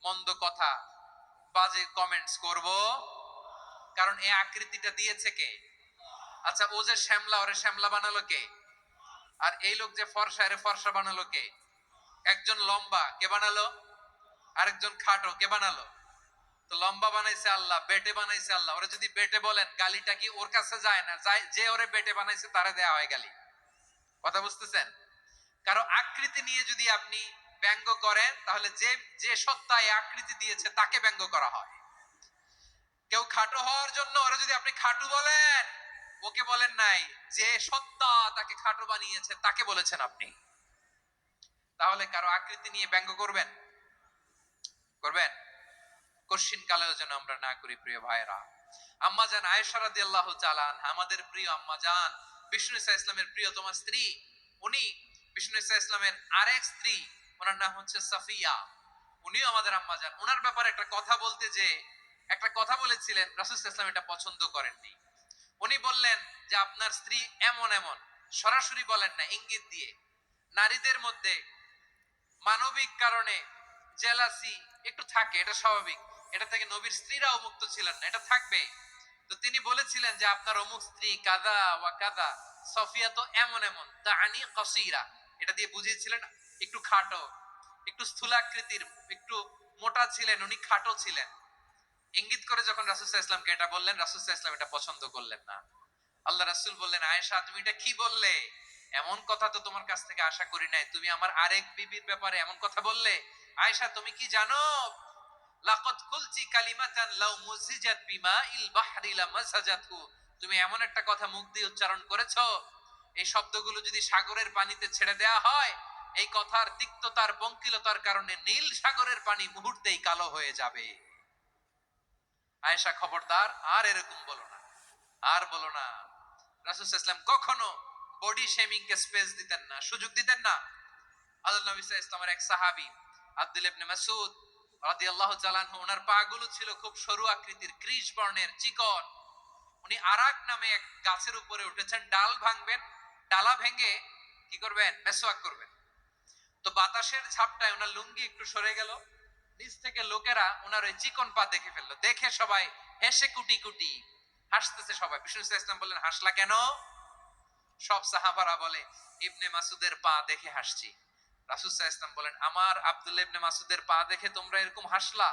[SPEAKER 1] মন্দ কথা, বাজে কমেন্টস করব? কারণ এই আকৃতিটা দিয়েছে কে? আচ্ছা, ও যে শ্যামলা, ওরে শ্যামলা বানালো কে? আর এই লোক যে ফর্সা, এরে ফর্সা বানালো কে? একজন লম্বা, কে বানালো? আরেকজন খাটো, কে বানালো? তো লম্বা বানাইছে আল্লাহ, বেটে বানাইছে আল্লাহ। ওরে যদি বেটে বলেন, গালিটা কি ওর কাছে যায় না? যায়, যে ওরে বেটে বানাইছে তারে দেয়া হয় গালি। কথা বুঝতেছেন? কারো আকৃতি নিয়ে যদি আপনি ব্যঙ্গ করেন, তাহলে যে যে সত্তা এই আকৃতি দিয়েছে তাকে ব্যঙ্গ করা হয়। কেউ খাটো হওয়ার জন্য ওরে যদি আপনি খাটু বলেন, ওকে বলেন নাই, যে সত্তা তাকে খাটো বানিয়েছে তাকে বলেছেন আপনি। তাহলে কারো আকৃতি নিয়ে ব্যঙ্গ করবেন? করবেন? কোশ্চিন কালেও যেন আমরা না করি। প্রিয় ভাইরা, আম্মা জান আয়েশা রাদিয়াল্লাহু তাআলা আনহা, আমাদের প্রিয় আম্মা জান, বিষ্ণু ইসা ইসলামের প্রিয়তমা স্ত্রী, উনি বিষ্ণু ইসা ইসলামের আরেক স্ত্রী, ওনার নাম হচ্ছে সাফিয়া, উনিও আমাদের আম্মা জান। ওনার ব্যাপারে একটা কথা বলতে যে একটা কথা বলেছিলেন, রাসূল সাল্লাল্লাহু আলাইহি ওয়াসাল্লাম এটা পছন্দ করেননি। উনি বললেন যে আপনার স্ত্রী এমন এমন, সরাসরি বলেন না, ইঙ্গিত দিয়ে। নারীদের মধ্যে মানবিক কারণে জেলাসি একটু থাকে, এটা স্বাভাবিক। এটা থেকে নবীর স্ত্রীরাও মুক্ত ছিলেন না, এটা থাকবে। তো তিনি বলেছিলেন যে আপনার অমুক স্ত্রী কাদা ওয়া কাদা, সফিয়া তো এমন এমন, তাআনি কাসীরা, এটা দিয়ে বুঝিয়েছিলেন একটু খাটো, একটু স্থূলাকৃতির, একটু মোটা ছিলেন, উনি খাটো ছিলেন। ইঙ্গিত করে যখন রাসূল সাল্লাল্লাহু আলাইহি ওয়াসাল্লামকে এটা বললেন, রাসূল সাল্লাল্লাহু আলাইহি ওয়াসাল্লাম এটা পছন্দ করলেন না। আল্লাহ রাসূল বললেন, আয়েশা তুমি এটা কি বললে? এমন কথা তো তোমার কাছ থেকে আশা করি নাই, তুমি আমার আরেক বিবির ব্যাপারে এমন কথা বললে। আয়েশা তুমি কি জানো, লাকাদ কুলতি কালিমাতান লাউ মুজিজাত বিমাইল বাহরি লামাসাজাতহু, তুমি এমন একটা কথা মুখ দিয়ে উচ্চারণ করেছো, এই শব্দগুলো যদি সাগরের পানিতে ছেড়ে দেয়া হয়, এই কথার তিক্ততার পঙ্কিলতার কারণে নীল সাগরের পানি মুহূর্তেই কালো হয়ে যাবে। আয়েশা খবরদার, আর এরকম বলো না, আর বলো না। রাসূল সাল্লাল্লাহু আলাইহি ওয়াসাল্লাম কখনো বডি শেমিং কে স্পেস দিতেন না, সুযোগ দিতেন না। আল্লাহ নবী সাল্লাল্লাহু আলাইহি ওয়াসাল্লামের এক সাহাবী আব্দুল্লাহ ইবনে মাসউদ রাদিয়াল্লাহু তাআলা আনহু, ওনার পা গুলো ছিল খুব সরু আকৃতির, কৃষ বর্ণের, চিকন। উনি আরাক নামে এক গাছের উপরে উঠেছেন, ডাল ভাঙবেন, ডালা ভেঙে কি করবেন? মেসওয়াক করবেন। তো বাতাসের ঝাপটায় ওনার লুঙ্গি একটু সরে গেল, নিচ থেকে লোকেরা ওনার ওই চিকন পা দেখে ফেললো। দেখে সবাই হেসে কুটি কুটি হাসতেছে সবাই। বিষ্ণু ইসলাম ইসলাম বললেন, হাসলা কেন? সব সাহাবারা বলে, ইবনে মাসুদের পা দেখে হাসছি। রাসূল সাল্লাল্লাহু আলাইহি ওয়াসাল্লাম বলেন, আমার আব্দুল্লাহ ইবনে মাসুদের পা দেখে তোমরা এরকম হাসলা,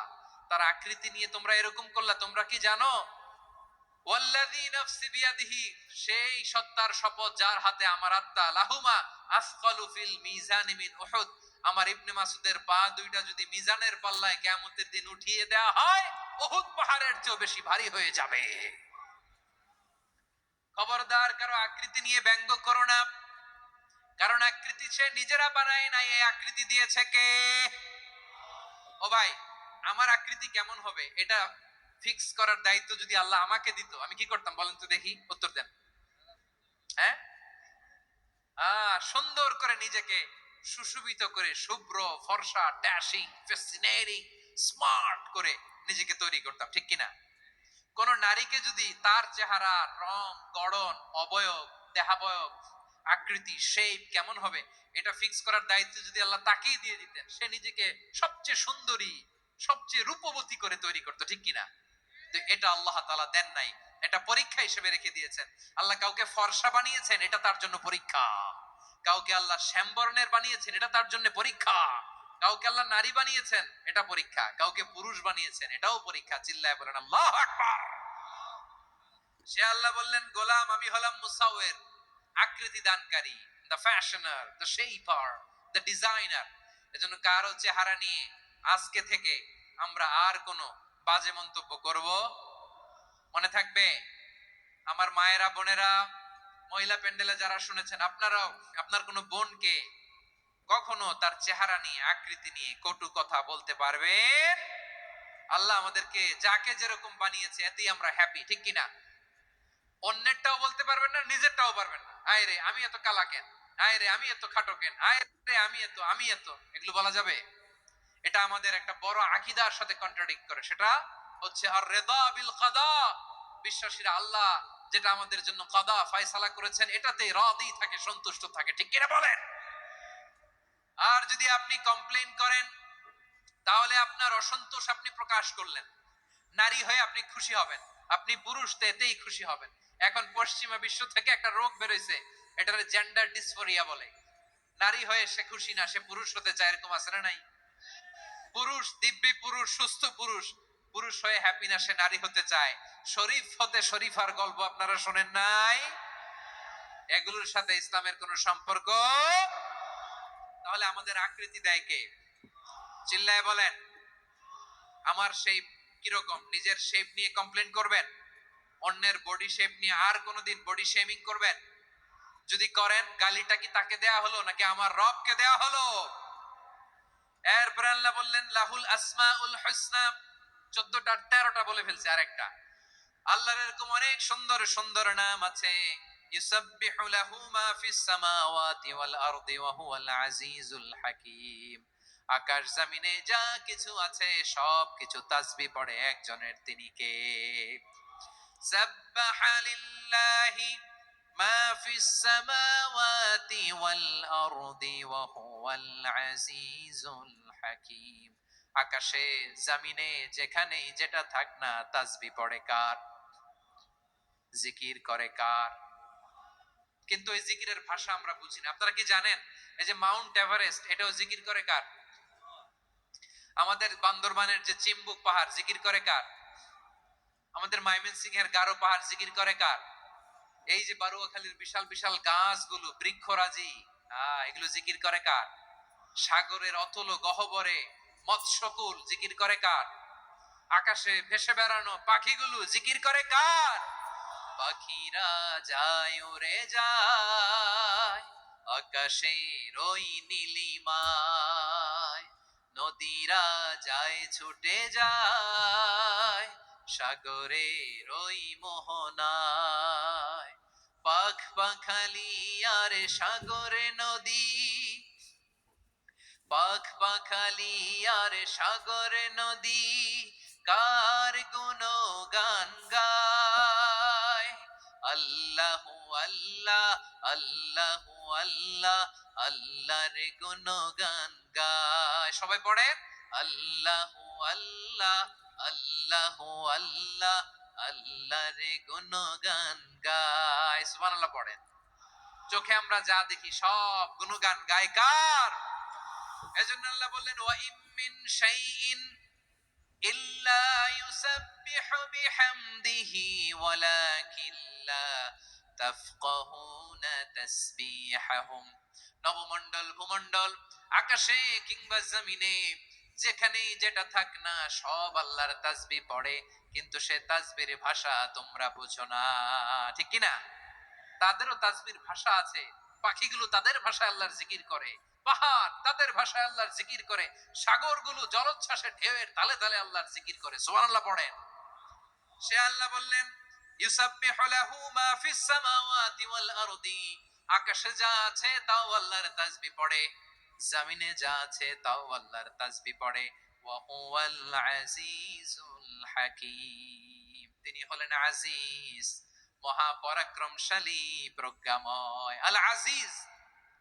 [SPEAKER 1] তার আকৃতি নিয়ে তোমরা এরকম করলা, তোমরা কি জানো? ওয়াল্লাযী নাফসি বিয়াদিহি, সেই সত্তার শপথ যার হাতে আমার আত্মা, লাহুমা আসকালু ফিল মিজানি মিন উহুদ, আমার ইবনে মাসুদের পা দুইটা যদি মিজানের পাল্লায় কিয়ামতের দিন উঠিয়ে দেওয়া হয়, উহুদ পাহাড়ের চেয়ে বেশি ভারী হয়ে যাবে। খবরদার কারো আকৃতি নিয়ে ব্যঙ্গ করো না, কারণ আকৃতি সে নিজেরা বানায় নাই, এই আকৃতি দিয়েছে কে? ও ভাই, আমার আকৃতি কেমন হবে এটা ফিক্স করার দায়িত্ব যদি আল্লাহ আমাকে দিত, আমি কি করতাম বলেন তো দেখি, উত্তর দেন। হ্যাঁ, সুন্দর করে নিজেকে সুশোভিত করে, শুভ্র ফর্সা, ড্যাশিং, ফ্যাসিনেটিং, স্মার্ট করে নিজেকে তৈরি করতাম, ঠিক কিনা? কোন নারীকে যদি তার চেহারা, রং, গড়ন, অবয়ব, দেহাবয়ব, আকৃতি, শেপ কেমন হবে এটা ফিক্স করার দায়িত্ব যদি আল্লাহ তাকেই দিয়ে দিতেন, সে নিজেকে সবচেয়ে সুন্দরী, সবচেয়ে রূপবতী করে তৈরি করতো, ঠিক কিনা? তো এটা আল্লাহ তাআলা দেন নাই। এটা পরীক্ষা হিসেবে রেখে দিয়েছেন। আল্লাহ কাউকে ফর্সা বানিয়েছেন, এটা তার জন্য পরীক্ষা। কাউকে আল্লাহ শ্যামবর্ণের বানিয়েছেন, এটা তার জন্য পরীক্ষা। কাউকে আল্লাহ নারী বানিয়েছেন, এটা পরীক্ষা। কাউকে পুরুষ বানিয়েছেন, এটাও পরীক্ষা। চিল্লায় বলেন আল্লাহু আকবার। সে আল্লাহ বললেন, গোলাম আমি হলাম মুসাওয়ির, আকৃতি দানকারী, the fashioner, the shaper, the designer. এজন্য কারো চেহারা নিয়ে আজকে থেকে আমরা আর কোনো বাজে মন্তব্য করব মনে থাকবে। আমার মায়েরা, বোনেরা, মহিলা প্যান্ডেলে যারা শুনেছেন, আপনারাও আপনার কোনো বোনকে কখনো তার চেহারা নিয়ে, আকৃতি নিয়ে কটু কথা বলতে পারবেন? আল্লাহ আমাদেরকে যাকে যেরকম বানিয়েছে এতেই আমরা হ্যাপি, ঠিক কিনা? অন্যেরটাও বলতে পারবেন না, নিজেরটাও পারবেন না। আয় রে আমি এত কালা কেন, আয় রে আমি এত খাটো কেন, আয় রে আমি এত, এগুলো বলা যাবে? এটা আমাদের একটা বড় আকীদার সাথে কন্ট্রাডিক্ট করে। সেটা হচ্ছে আর রিদা বিল কাদা। বিশ্বাসীরা আল্লাহ যেটা আমাদের জন্য কাদা ফয়সালা করেছেন এটাতে রাদি থাকে, সন্তুষ্ট থাকে, ঠিক কিনা বলেন? আর যদি আপনি কমপ্লেইন করেন তাহলে আপনার অসন্তোষ আপনি প্রকাশ করলেন। নারী হয়ে আপনি খুশি হবেন, আপনি পুরুষ তো এতেই খুশি হবেন। এখন পশ্চিমা বিশ্ব থেকে একটা রোগ বেরোইছে, এটার জেন্ডার ডিসফোরিয়া বলে। নারী হয়ে সে খুশি না, সে পুরুষ হতে চায়, এরকম আছে না নাই? পুরুষ, দিব্যি পুরুষ, সুস্থ পুরুষ, পুরুষ হয়ে হ্যাপি না, সে নারী হতে চায়। শরীফ হতে শরীফার গল্প আপনারা শোনেন নাই? এগুলোর সাথে ইসলামের কোনো সম্পর্ক? তাহলে আমাদের আকৃতি দেয় কে? চিল্লায় বলেন। আমার শেপ কিরকম, নিজের শেপ নিয়ে কমপ্লেন করবেন? অন্যের বডি শেপ নিয়ে আর কোনোদিন বডি শেমিং করবেন? যদি করেন, গালিটা কি তাকে দেয়া হলো নাকি আমার রবকে দেয়া হলো? এরপর আল্লাহ বললেন লাহুল আসমাউল হুসনা, 14টা 13টা বলে ফেলছে আরেকটা। আল্লাহর এরকম অনেক সুন্দর সুন্দর নাম আছে। ইউসাব্বিহু লাহু মা ফিস সামাওয়াতি ওয়াল আরদি ওয়া হুয়াল আজিজুল হাকীম। আকাশ জমিনে যা কিছু আছে সব কিছু তাসবিহ পড়ে একজনের, তিনি কে? সাব্বাহা লিল্লাহি মা ফিস সামাওয়াতি ওয়াল আরদি ওয়া হুয়াল আজিজুল হাকীম। আকাশে জমিনে যেখানেই যেটা থাক না, তাসবিহ পড়ে কার? জিকির করে কার? কিন্তু এই জিকিরের ভাষা আমরা বুঝি না। আপনারা কি জানেন এই যে মাউন্ট এভারেস্ট, এটাও জিকির করে কার? আমাদের বান্দরবানের যে চিম্বুক পাহাড়, জিকির করে কার? আমাদের ময়মনসিংহ এর গারো পাহাড় জিকির করে কার? এই যে বারুয়াখালীর বিশাল বিশাল গাছগুলো, বৃক্ষরাজি, এগুলো জিকির করে কার? সাগরের অতল গহ্বরে মৎস্যকুল জিকির করে কার? আকাশে ভেসে বেড়ানো পাখিগুলো জিকির করে কার? পাখিরা যায় উড়ে যায় আকাশের ওই নীলিমায়, নদীরা যায় ছুটে যায় সাগরের ওই মোহনায়। পাখ পাখালি আর সাগরে নদী, পাখ পাখালি আর সাগরে নদী, কার গুণগান গায়? আল্লাহু আল্লাহ, আল্লাহু আল্লাহ, আল্লাহর গুণগান গায়। সবাই পড়েন আল্লাহু আল্লাহ, আল্লাহু আল্লাহ, আল্লাহর গুণগান গায়। সুবহানাল্লাহ পড়েন। চোখে আমরা যা দেখি সব গুণগান গায় কার? এজন্য আল্লাহ বললেন ওয়া ইম মিন শাইইন ইল্লা ইউসাব্বিহু বিহামদিহি ওয়ালাকিন লা তাফকাহুনা তাসবিহাহুম। নবমণ্ডল, ভূমণ্ডল, আকাশে কিংবা জমিনে যেখানেই যেটা থাক না সব আল্লাহর তাসবিহ পড়ে, কিন্তু সে তাসবির ভাষা তোমরা বুঝো না, ঠিক কি না? তাদেরও তাসবির ভাষা আছে। পাখিগুলো তাদের ভাষায় আল্লাহর জিকির করে, পাহাড় তাদের ভাষায় আল্লাহর জিকির করে, সাগরগুলো জলোচ্ছ্বাসে ঢেউয়ের তালে তালে আল্লাহর জিকির করে। সুবহানাল্লাহ পড়েন। সে আল্লাহ বললেন ইউসাব্বিহু লাহু মা ফিস সামাওয়াতি ওয়াল আরদি। আকাশে যা আছে তাও আল্লাহর তাসবিহ পড়ে, জমিনে যা আছে তাও আল্লাহর তাসবিহ পড়ে। ওয়া হুয়াল আজিজুল হাকীম, তিনি হলেন আজিজ, মহাপরাক্রমশালী, প্রজ্ঞাময়। আল আজিজ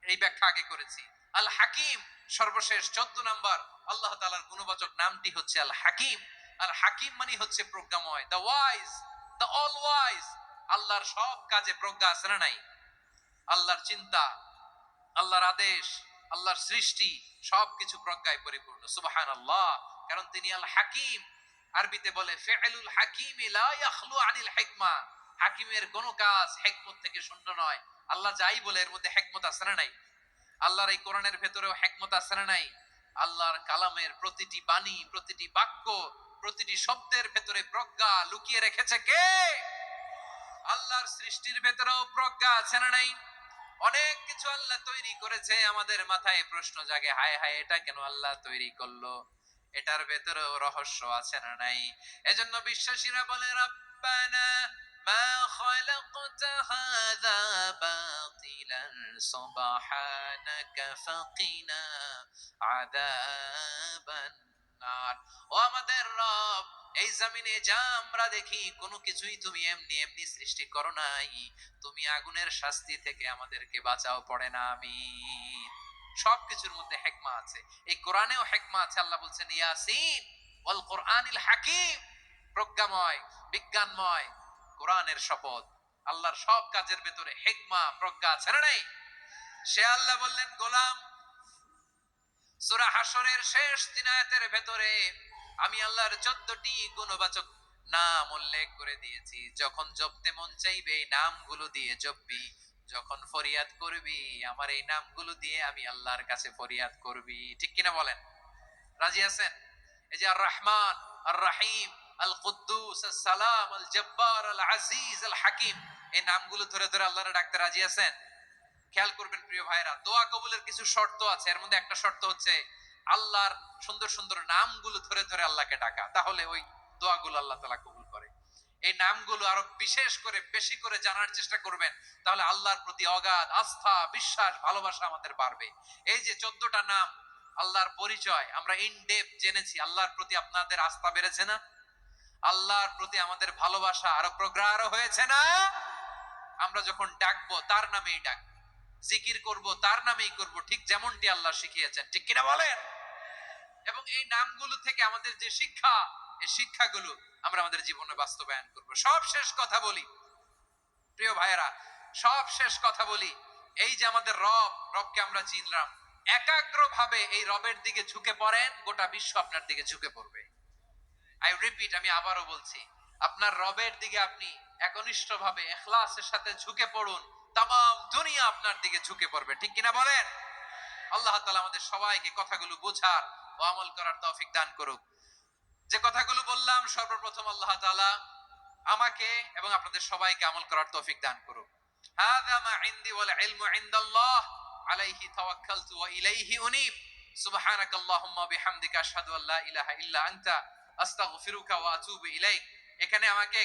[SPEAKER 1] এই ব্যাখ্যা আগে করেছি। আল হাকিম সর্বশেষ 14 নাম্বার আল্লাহ তাআলার গুণবাচক নামটি হচ্ছে আল হাকিম। আল হাকিম মানে হচ্ছে প্রজ্ঞাময়, the wise, the all wise. আল্লাহর সব কাজে প্রজ্ঞা আছে না নাই? আল্লাহর চিন্তা, আল্লাহর আদেশ, আল্লাহর সৃষ্টি সবকিছু প্রজ্ঞায় পরিপূর্ণ। সুবহানাল্লাহ। কারণ তিনি আল হাকিম। আরবিতে বলে ফিআলুল হাকিমি লা ইয়াখলু আনিল হিকমা। হাকিমের কোন কাজ হিকমত থেকে শূন্য নয়। আল্লাহ যাই বলে এর মধ্যে হিকমত আছে না নাই? আল্লাহর এই কোরআনের ভেতরেও হিকমত আছে না নাই? আল্লাহর কালামের প্রতিটি বাণী, প্রতিটি বাক্য, প্রতিটি শব্দের ভেতরে প্রজ্ঞা লুকিয়ে রেখেছে কে? আল্লাহর সৃষ্টির ভেতরেও প্রজ্ঞা আছে না নাই? অনেক কিছু আল্লাহ তৈরি করেছে, আমাদের মাথায় প্রশ্ন জাগে, হায় হায় এটা কেন আল্লাহ তৈরি করলো? এটার ভেতরেও রহস্য আছে না নাই? এজন্য বিশ্বাসীরা বলে রব্বানা মা খালাকতা হাযা বাতিলান সুবহানাকা ফাকিনা আযাবান নার। ও আমাদের রব, এই জমিনে যা আমরা দেখি কোনো কিছুই তুমি এমনি এমনি সৃষ্টি করো নাই। তুমি আগুনের শাস্তি থেকে আমাদেরকে বাঁচাও, পড়ে না আমিন। সবকিছুর মধ্যে হিকমা আছে, এই কোরআনেও হিকমা আছে। আল্লাহ বলছেন ইয়াসিন ওয়াল কোরআনিল হাকিম, প্রজ্ঞাময়, বিজ্ঞানময় কোরআনের শপথ। আল্লাহর সব কাজের ভেতরে হিকমা, প্রজ্ঞা আছে না নাই? সে আল্লাহ বললেন গোলাম, সূরা হাশরের শেষ 3 আয়াতের ভেতরে আমি আল্লাহর 14টি গুণবাচক নাম উল্লেখ করে দিয়েছি। যখন জপতে মন চাইবে এই নামগুলো দিয়ে জপবি, যখন ফরিয়াদ করবি আমার এই নামগুলো দিয়ে আমি আল্লাহর কাছে ফরিয়াদ করবি। ঠিক কিনা বলেন? রাজি আছেন? এই যে আর রহমান, আর রহিম, আল কুদ্দুস, আস সালাম, আল জব্বার, আল আজিজ, আল হাকিম, এই নামগুলো ধরে ধরে আল্লাহর ডাকতে রাজি আছেন? খেয়াল করবেন প্রিয় ভাইরা, দোয়া কবুলের কিছু শর্ত আছে। এর মধ্যে একটা শর্ত হচ্ছে আল্লাহর সুন্দর সুন্দর নামগুলো ধরে ধরে আল্লাহকে ডাকা, তাহলে ওই দোয়াগুলো আল্লাহ তাআলা কবুল করে। এই নামগুলো আরো বিশেষ করে বেশি করে জানার চেষ্টা করবেন, তাহলে আল্লাহর প্রতি অগাধ আস্থা, বিশ্বাস, ভালোবাসা আমাদের বাড়বে। এই যে 14টা নাম, আল্লাহর পরিচয় আমরা ইন ডেপথ জেনেছি। আল্লাহর প্রতি আপনাদের আস্থা বেড়েছে না? আল্লাহর প্রতি আমাদের ভালোবাসা আরো প্রগাঢ় হয়েছে না? আমরা যখন ডাকবো তার নামেই ডাকবো, জিকির করব তার নামেই করব, ঠিক যেমনটি আল্লাহ শিখিয়েছেন। ঠিক কিনা বলেন? এবং এই নামগুলো থেকে আমাদের যে শিক্ষা, এই শিক্ষাগুলো আমরা আমাদের জীবনে বাস্তবায়ন করব। সব শেষ কথা বলি প্রিয় ভাইয়েরা, সব শেষ কথা বলি, এই যে আমাদের রব, রবকে আমরা চিনলাম, একাগ্রভাবে এই রবের দিকে ঝুঁকে পড়েন, গোটা বিশ্ব আপনার দিকে ঝুঁকে পড়বে। আই রিপিট, আমি আবারও বলছি, আপনার রবের দিকে আপনি একনিষ্ঠভাবে ইখলাসের সাথে ঝুঁকে পড়ুন, তামাম দুনিয়া আপনার দিকে ঝুঁকে পড়বে। ঠিক কিনা বলেন? আল্লাহ তাআলা আমাদের সবাইকে কথাগুলো বোঝার ও আমল করার তৌফিক দান করুক। যে কথাগুলো বললাম, সর্বপ্রথম আল্লাহ তাআলা আমাকে এবং আপনাদের সবাইকে আমল করার তৌফিক দান করুক। হাযা মা ইনদি ওয়াল ইলমু ইনদাল্লাহ আলাইহি তাওয়াক্কালতু ওয়া ইলাইহি উনীব। সুবহানাকাল্লাহুম্মা বিহামদিকা আশহাদু আল্লা ইলাহা ইল্লা আনতা আস্তাগফিরুকা ওয়া আতুবু ইলাইক। এখানে আমাকে